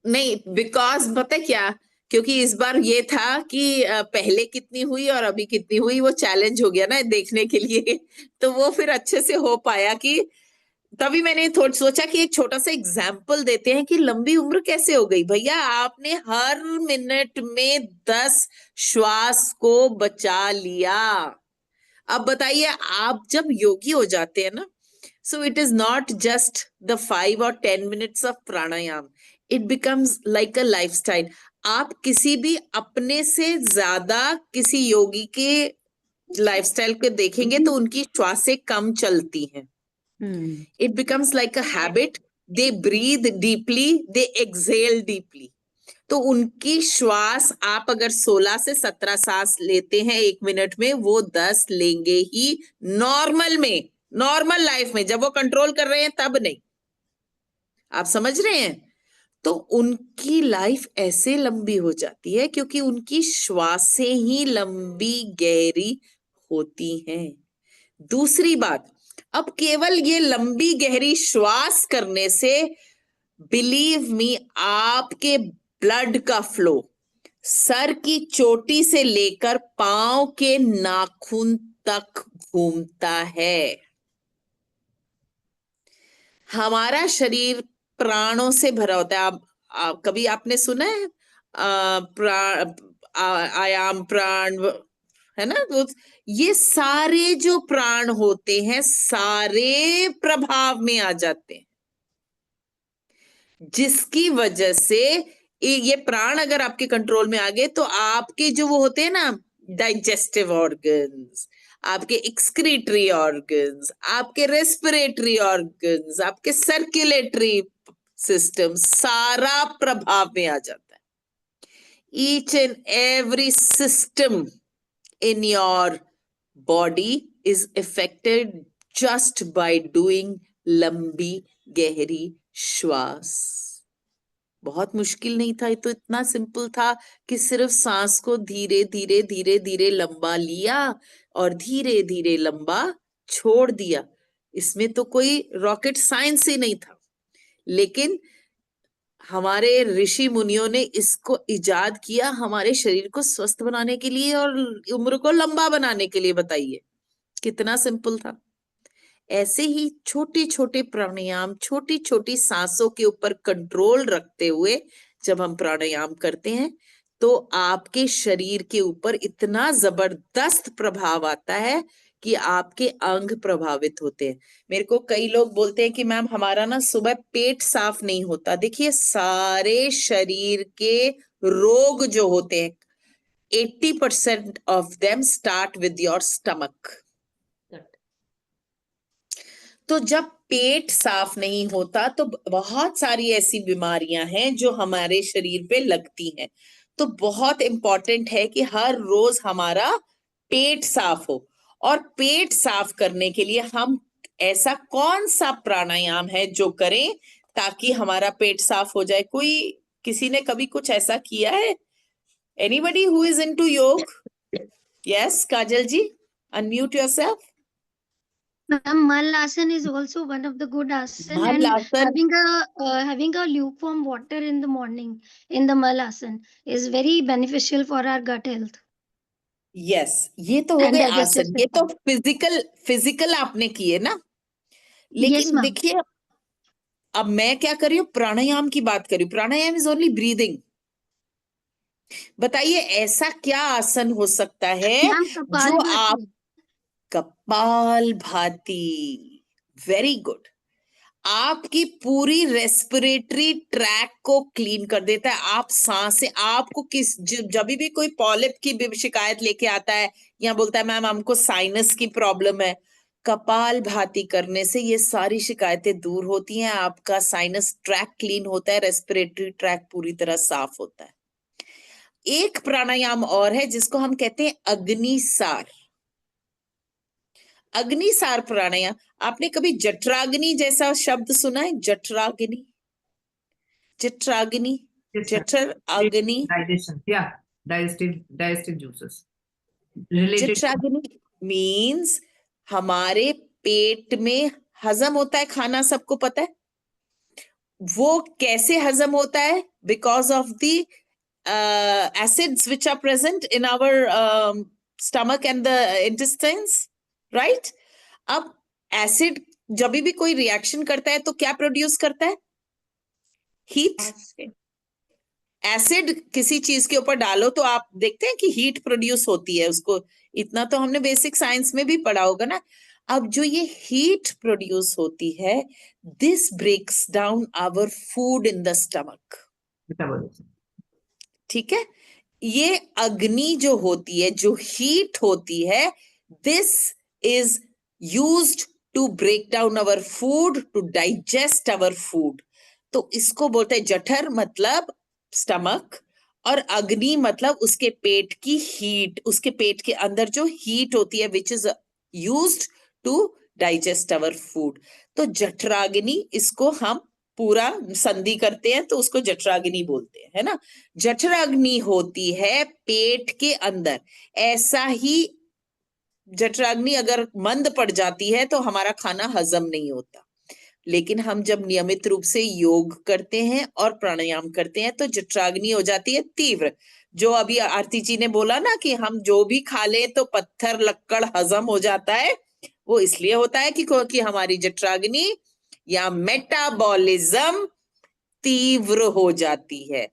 नहीं, बिकॉज पता है क्या, क्योंकि इस बार ये था कि पहले कितनी हुई और अभी कितनी हुई, वो चैलेंज हो गया ना देखने के लिए। तो वो फिर अच्छे से हो पाया कि तभी मैंने थोड़ा सोचा कि एक छोटा सा एग्जाम्पल देते हैं कि लंबी उम्र कैसे हो गई। भैया आपने हर मिनट में 10 श्वास को बचा लिया। अब बताइए, आप जब योगी हो जाते हैं ना, so it is not just the 5 or 10 minutes of pranayam, it becomes like a lifestyle. आप किसी भी अपने से ज्यादा किसी योगी के लाइफस्टाइल को देखेंगे तो उनकी श्वासें कम चलती हैं। It becomes like a habit. They breathe deeply, they exhale deeply. तो उनकी श्वास, आप अगर 16 से 17 सांस लेते हैं 1 मिनट में, वो 10 लेंगे ही नॉर्मल में, नॉर्मल लाइफ में। जब वो कंट्रोल कर रहे हैं तब नहीं। आप समझ रहे हैं? तो उनकी लाइफ ऐसे लंबी हो जाती है क्योंकि उनकी श्वासें ही लंबी गहरी होती हैं। दूसरी बात, अब केवल ये लंबी गहरी श्वास करने से, बिलीव मी, आपके ब्लड का फ्लो सर की चोटी से लेकर पांव के नाखून तक घूमता है। हमारा शरीर प्राणों से भरा होता है। आप कभी आपने सुना है आयाम प्राण, है ना? तो ये सारे जो प्राण होते हैं सारे प्रभाव में आ जाते हैं, जिसकी वजह से ये प्राण अगर आपके कंट्रोल में आ गए तो आपके जो वो होते हैं ना, डाइजेस्टिव ऑर्गन्स, आपके एक्सक्रीटरी ऑर्गन्स, आपके रेस्पिरेटरी ऑर्गन्स, आपके सर्कुलेटरी सिस्टम, सारा प्रभाव में आ जाता है। Each and every system in your body is affected just by doing लंबी गहरी श्वास। बहुत मुश्किल नहीं था, ये तो इतना सिंपल था कि सिर्फ सांस को धीरे धीरे धीरे धीरे लंबा लिया और धीरे धीरे लंबा छोड़ दिया। इसमें तो कोई रॉकेट साइंस ही नहीं था, लेकिन हमारे ऋषि मुनियों ने इसको इजाद किया हमारे शरीर को स्वस्थ बनाने के लिए और उम्र को लंबा बनाने के लिए। बताइए कितना सिंपल था। ऐसे ही छोटे छोटे प्राणायाम, छोटी छोटी सांसों के ऊपर कंट्रोल रखते हुए जब हम प्राणायाम करते हैं तो आपके शरीर के ऊपर इतना जबरदस्त प्रभाव आता है कि आपके अंग प्रभावित होते हैं। मेरे को कई लोग बोलते हैं कि मैम हमारा ना सुबह पेट साफ नहीं होता। देखिए सारे शरीर के रोग जो होते हैं 80% of them start with your stomach. तो जब पेट साफ नहीं होता तो बहुत सारी ऐसी बीमारियां हैं जो हमारे शरीर पे लगती हैं। तो बहुत इंपॉर्टेंट है कि हर रोज हमारा पेट साफ हो। और पेट साफ करने के लिए हम ऐसा कौन सा प्राणायाम है जो करें ताकि हमारा पेट साफ हो जाए? किसी ने कभी कुछ ऐसा किया है? Anybody who is into yoga? Yes Kajal ji, unmute yourself. Ma'am, Malasana is also one of the good asana, and Malasana, having a lukewarm water in the morning in the Malasana is very beneficial for our gut health yes ये तो हो and गए digestive आसन। ये तो system. Physical आपने किए ना। Yes, लेकिन ma'am. देखिए अब मैं क्या कर रही हूँ, प्राणायाम की बात कर रही हूँ। प्राणायाम इज ओनली ब्रीदिंग। बताइए ऐसा क्या आसन हो सकता है Ma'am, जो Kapalbhati. आप कपाल भाती, वेरी गुड, आपकी पूरी रेस्पिरेटरी ट्रैक को क्लीन कर देता है। आप सांसें, आपको जब भी कोई पॉलिप की शिकायत लेके आता है या बोलता है मैम हमको साइनस की प्रॉब्लम है, कपाल भाती करने से ये सारी शिकायतें दूर होती हैं। आपका साइनस ट्रैक क्लीन होता है, रेस्पिरेटरी ट्रैक पूरी तरह साफ होता है। एक प्राणायाम और है जिसको हम कहते हैं अग्निसार। अग्निसार प्राणायाम, आपने कभी जठराग्नि जैसा शब्द सुना है? जठराग्नि, जठराग्नि, जठर अग्नि, Digestion, yeah, digestive juices related. जठराग्नि मीन्स हमारे पेट में हजम होता है खाना, सबको पता है। वो कैसे हजम होता है? Because of the acids which are present in our stomach and the intestines, right? अब एसिड जब भी कोई रिएक्शन करता है तो क्या प्रोड्यूस करता है? हीट। एसिड किसी चीज के ऊपर डालो तो आप देखते हैं कि हीट प्रोड्यूस होती है, उसको इतना तो हमने बेसिक साइंस में भी पढ़ा होगा ना। अब जो ये हीट प्रोड्यूस होती है, this breaks down our food in the stomach. ठीक है, ये अग्नि जो होती है, जो हीट होती है, this is used to break down our food, to digest our food. तो इसको बोलते हैं जठर मतलब स्टमक, और अग्नि मतलब उसके पेट की हीट, उसके पेट के अंदर जो हीट होती है which is used to digest our food. तो जठराग्नि, इसको हम पूरा संधि करते हैं तो उसको जठराग्नि बोलते हैं, है ना। जठराग्नि होती है पेट के अंदर। ऐसा ही जठराग्नि अगर मंद पड़ जाती है तो हमारा खाना हजम नहीं होता। लेकिन हम जब नियमित रूप से योग करते हैं और प्राणायाम करते हैं तो जठराग्नि हो जाती है तीव्र। जो अभी आरती जी ने बोला ना कि हम जो भी खा ले तो पत्थर लक्कड़ हजम हो जाता है, वो इसलिए होता है कि हमारी जठराग्नि या मेटाबॉलिज्म तीव्र हो जाती है।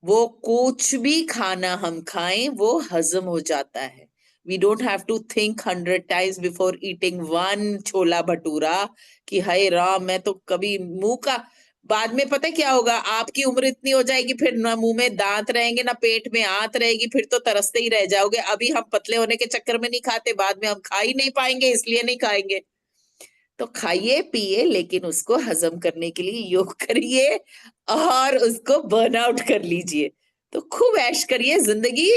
वो कुछ भी खाना हम खाएं वो हजम हो जाता है। We don't have to think 100 times before eating one छोला भटूरा कि हाय राम मैं तो कभी मुंह का, बाद में पता है क्या होगा, आपकी उम्र इतनी हो जाएगी फिर ना मुंह में दांत रहेंगे ना पेट में आंत रहेगी, फिर तो तरसते ही रह जाओगे। अभी हम पतले होने के चक्कर में नहीं खाते, बाद में हम खा ही नहीं पाएंगे इसलिए नहीं खाएंगे। तो खाइए पिए लेकिन उसको हजम करने के लिए योग करिए और उसको बर्न आउट कर लीजिए। तो खूब ऐश करिए, जिंदगी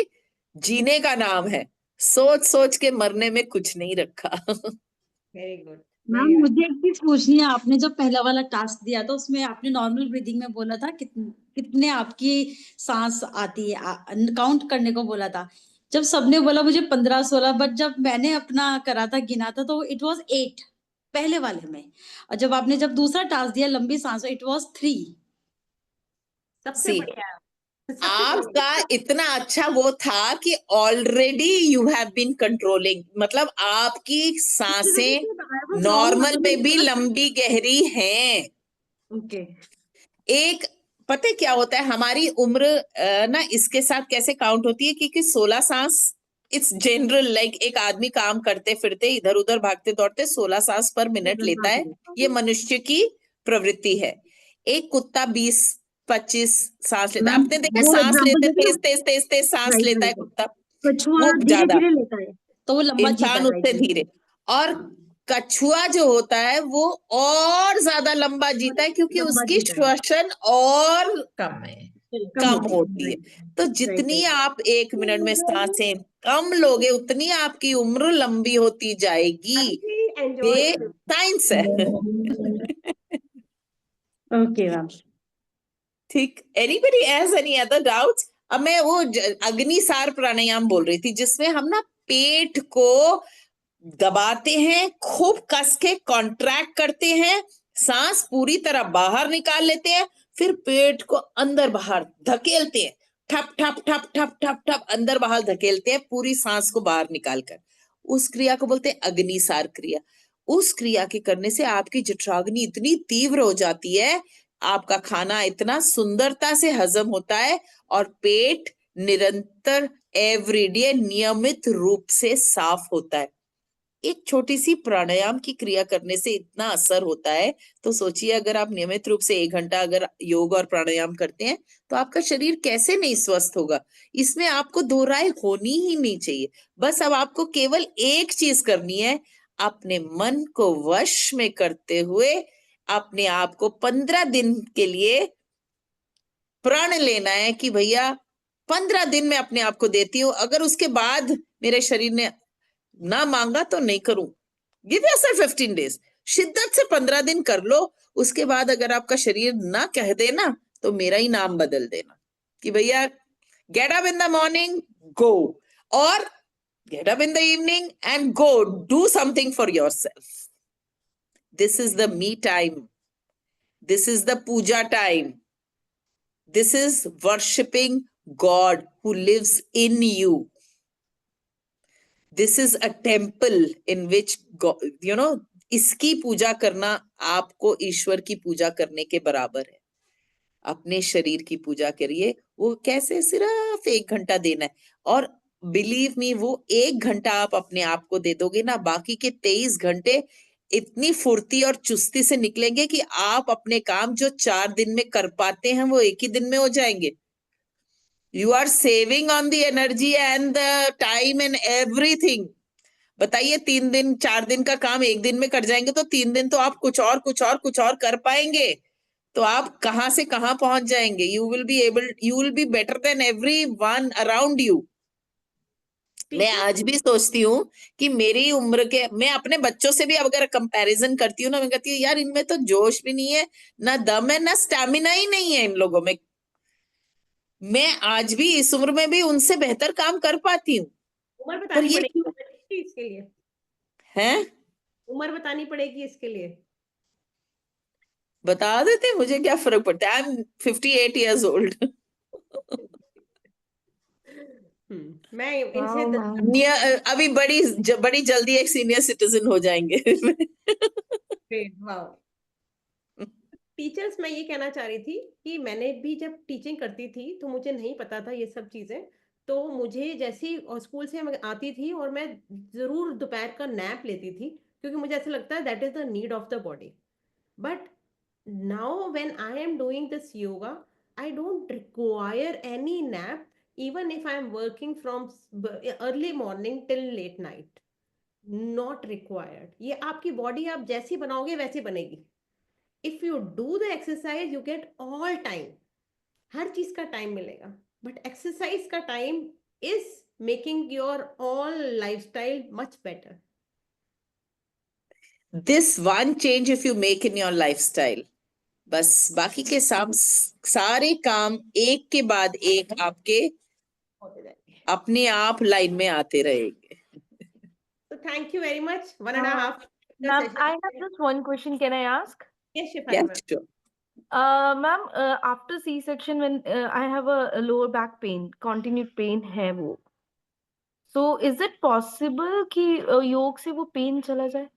जीने का नाम है, सोच सोच के मरने में कुछ नहीं रखा। Very good. Ma'am Very right. मुझे एक चीज पूछनी है। आपने जब पहला वाला टास्क दिया था उसमें आपने नॉर्मल ब्रीदिंग में बोला था कितने आपकी सांस आती है, काउंट करने को बोला था। जब सबने बोला मुझे 15-16, बट जब मैंने अपना करा था, गिना था, तो इट वाज 8 पहले वाले में। और जब दूसरा टास्क दिया लंबी सांस, इट वाज 3। सबसे See, बढ़िया सबसे आपका इतना अच्छा वो था कि already you have been controlling, मतलब आपकी सांसें नॉर्मल में भी लंबी गहरी हैं। ओके। एक पता है क्या होता है, हमारी उम्र ना इसके साथ कैसे काउंट होती है, क्योंकि 16 सांस इट्स जनरल, लाइक एक आदमी काम करते फिरते इधर उधर भागते दौड़ते 16 सांस पर मिनट लेता है, ये मनुष्य की प्रवृत्ति है। एक कुत्ता 20-25 सांस लेता है। मैम आपने देखा वो सांस एग्जांपल लेते देते तेज तेज तेज तेज सांस राइट लेता है राइट। कुत्ता, कछुआ वो धीरे ज्यादा, धीरे लेता है तो वो लंबा जीता इंसान है। उससे राइट धीरे। और कछुआ जो होता है वो और ज्यादा लंबा जीता है, क्योंकि लंबा उसकी जीता है, श्वसन और कम है। कम होती है। तो जितनी आप 1 मिनट में सांसें कम लोगे उतनी आपकी उम्र लंबी होती जाएगी। एंजॉय ये साइंस है। Okay ma'am. ठीक, anybody has any other doubts? अब मैं वो अग्निसार प्राणायाम बोल रही थी, जिसमें हम ना पेट को दबाते हैं, खूब कस के कॉन्ट्रैक्ट करते हैं, सांस पूरी तरह बाहर निकाल लेते हैं, फिर पेट को अंदर बाहर धकेलते हैं, ठप ठप ठप ठप ठप ठप अंदर बाहर धकेलते हैं पूरी सांस को बाहर निकालकर। उस क्रिया को बोलते हैं अग्निसार क्रिया। उस क्रिया के करने से आपकी जठराग्नि इतनी तीव्र हो जाती है, आपका खाना इतना सुंदरता से हजम होता है, और पेट निरंतर एवरीडे नियमित रूप से साफ होता है। एक छोटी सी प्राणायाम की क्रिया करने से इतना असर होता है, तो सोचिए अगर आप नियमित रूप से 1 घंटा अगर योग और प्राणायाम करते हैं तो आपका शरीर कैसे नहीं स्वस्थ होगा। इसमें आपको दो राय होनी ही नहीं चाहिए। बस अब आपको केवल एक चीज करनी है, अपने मन को वश में करते हुए अपने आप को 15 दिन के लिए प्रण लेना है कि भैया 15 दिन में अपने आप को देती हूँ, अगर उसके बाद मेरे शरीर ने ना मांगा तो नहीं करूं। गिव योरसेल्फ 15 डेज, शिद्दत से 15 दिन कर लो। उसके बाद अगर आपका शरीर ना कह देना तो मेरा ही नाम बदल देना कि भैया get up in the morning go, और get up in the evening and go do something for yourself. This is the me time, this is the puja time, this is worshipping God who lives in you. This is a temple in which God, इसकी पूजा करना आपको ईश्वर की पूजा करने के बराबर है। अपने शरीर की पूजा करिए। वो कैसे? सिर्फ 1 घंटा देना है, और बिलीव मी वो 1 घंटा आप अपने आप को दे दोगे ना, बाकी के 23 घंटे इतनी फुर्ती और चुस्ती से निकलेंगे कि आप अपने काम जो 4 दिन में कर पाते हैं वो 1 ही दिन में हो जाएंगे। You are saving on the energy and the time and everything. बताइए 3 दिन 4 दिन का काम 1 दिन में कर जाएंगे तो 3 दिन तो आप कुछ और कर पाएंगे, तो आप कहां से कहां पहुंच जाएंगे। you will be better than everyone around you. मैं आज भी सोचती हूँ कि मेरी उम्र के, मैं अपने बच्चों से भी अगर कंपैरिजन करती हूँ ना, मैं कहती हूँ यार इनमें तो जोश भी नहीं है, ना दम है, ना स्टैमिना ही नहीं है इन लोगों में। मैं आज भी इस उम्र में भी उनसे बेहतर काम कर पाती हूँ। उम्र पर बतानी ये पड़ेगी इसके लिए, है, उम्र बतानी पड़ेगी इसके लिए। बता देते, मुझे क्या फर्क पड़ता है। I am 58 years old. मैं इनसे अभी बड़ी जल्दी एक सीनियर सिटीजन हो जाएंगे। वाओ। टीचर्स, मैं ये कहना चाह रही थी कि मैंने भी जब टीचिंग करती थी तो मुझे नहीं पता था ये सब चीजें। तो मुझे जैसे ही स्कूल से मैं आती थी और मैं जरूर दोपहर का नैप लेती थी, क्योंकि मुझे ऐसा लगता है that is the need of the body. But now when I am doing this yoga, I don't require any nap, even if I am working from early morning till late night. Not required. ये आपकी body आप जैसी बनाओगे वैसी बनेगी। If you do the exercise, you get all time. हर चीज का time मिलेगा, बट एक्सरसाइज का time is making your all lifestyle much better. this one change if you make in your lifestyle, बस बाकी के सारे काम एक के बाद एक आपके अपने आप लाइन में आते रहेंगे. So thank you very much. 1.5. Ma'am, I have just one question. Can I ask? Yes, Shefali, Yes, ma'am. sure. Ma'am, after C-section, when I have a lower back pain, continued pain है वो. So is it possible कि योग से वो pen चला जाए?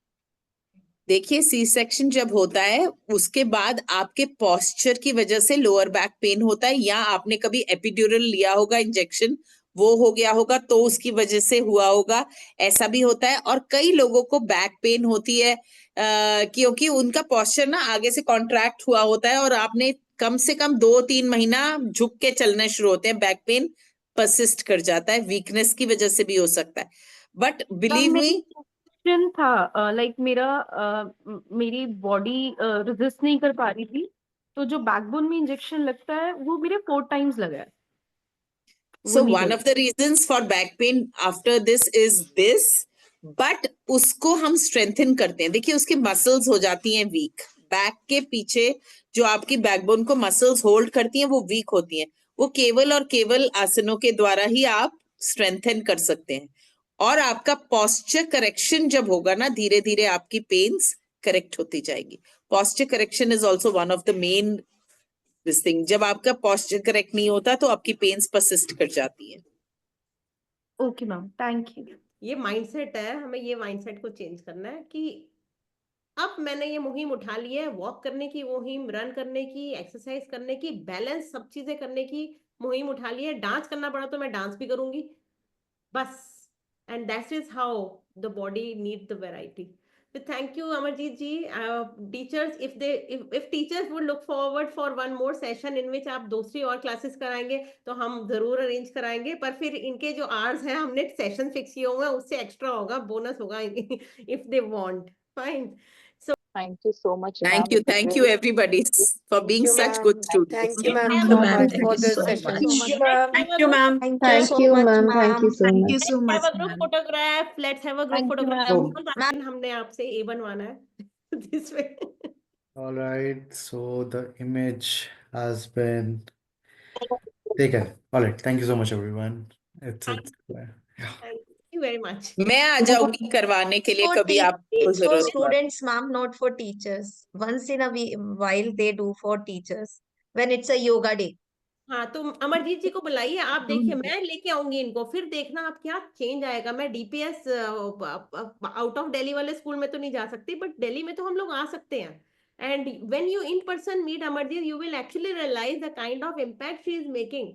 देखिए, C section जब होता है उसके बाद आपके पोस्चर की वजह से लोअर बैक पेन होता है, या आपने कभी एपिड्यूरल लिया होगा इंजेक्शन, वो हो गया होगा तो उसकी वजह से हुआ होगा, ऐसा भी होता है. और कई लोगों को बैक पेन होती है क्योंकि उनका पोस्चर ना आगे से कॉन्ट्रैक्ट हुआ होता है और आपने कम से कम 2-3 महीना झुक के चलना शुरू होते हैं, बैक पेन परसिस्ट कर जाता है, वीकनेस की वजह से भी हो सकता है. बट बिलीव मी, क्वेश्चन था लाइक मेरी बॉडी रेजिस्ट नहीं कर पा रही थी, तो जो बैकबोन में इंजेक्शन लगता है वो मेरे 4 टाइम्स लगा है. so one of the reasons for back pain after this is this, but उसको हम strengthen करते हैं. देखिए, उसकी मसल्स हो जाती हैं वीक, बैक के पीछे जो आपकी बैकबोन को मसल्स होल्ड करती हैं वो वीक होती हैं. वो केवल और केवल आसनों के द्वारा ही आप स्ट्रेंथन कर सकते हैं. और आपका पोस्चर करेक्शन जब होगा ना, धीरे धीरे आपकी पेन्स करेक्ट होती जाएगी. Posture correction is also one of the main this thing. जब आपका पोस्चर करेक्ट नहीं होता तो आपकी पेन्स परसिस्ट कर जाती है. Okay ma'am, thank you. ये माइंडसेट है, हमें ये माइंडसेट को चेंज करना है कि अब मैंने ये मुहिम उठा ली है, वॉक करने की मुहिम, रन करने की, एक्सरसाइज करने की, बैलेंस सब चीजें करने की मुहिम उठा ली है. डांस करना पड़ा तो मैं डांस भी करूंगी बस. And that is how the body needs the variety. So thank you, Amarjeet ji. Teachers, if teachers would look forward for one more session in which आप दूसरी और क्लासेस कराएंगे तो हम जरूर अरेंज कराएंगे. पर फिर इनके जो आवर्स हैं हमने सेशन फिक्स किए होंगे, उससे एक्स्ट्रा होगा, बोनस होगा if they want. Fine. So Thank you so much. Thank you everybody for being such good students. Thank you, ma'am, Thank so you, much Thank for you this so session. much. Thank you, ma'am. Thank you Thank so you, much, ma'am. Thank you ma'am. so Thank you much. so Let's much, have a group ma'am. photograph. Let's have a group Thank you, photograph. ma'am. हमने आपसे A बनवाना है this way. All right, so the image has been taken. All right, thank you so much, everyone. Thank you very much. मैं आ जाऊंगी करवाने के लिए For कभी आपको it's for जरूरत पड़े. students, ma'am, not for teachers. Once in a while they do for teachers when it's a yoga day. हाँ, तो अमरजीत जी को बुलाइए. आप देखिए, मैं लेके आऊंगी इनको, फिर देखना आप क्या चेंज आएगा. मैं डीपीएस आउट ऑफ दिल्ली वाले स्कूल में तो नहीं जा सकती, बट दिल्ली में तो हम लोग आ सकते हैं. And when you in person meet Amarjeet, you will actually realize the kind of impact she is making.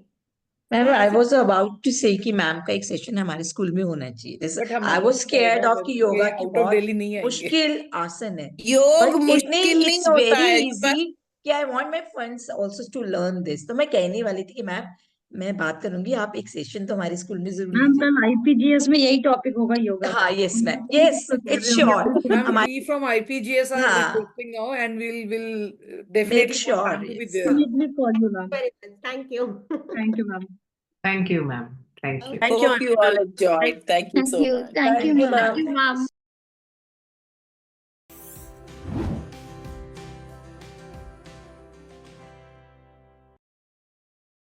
Ma'am, I was about to say कि मैम का एक सेशन हमारे स्कूल में होना चाहिए. बट हम आई वाज स्केयर्ड ऑफ कि योगा की आउट ऑफ बहुत दिल्ली नहीं आएंगे. मुश्किल आसन है. योग But मुश्किल नहीं it's होता very है. easy कि I want my friends also to learn this. तो मैं कहने वाली थी कि मैम मैं बात करूंगी, आप एक सेशन तो हमारे स्कूल में जरूर मैम लीजिए. कल आईपीजीएस में यही टॉपिक होगा योगा का. हाँ, yes ma'am, yes, it's sure. Ma'am, हमारे we from IPGS are हाँ. requesting now, and we'll Make definitely sure, plan to be yes. there. Definitely call you, ma'am. Very much. Thank you. Thank you, ma'am. Thank you, ma'am. Thank you. Hope you all enjoyed. Thank you so much. Thank you, Thank you, ma'am. ma'am. Thank you, ma'am.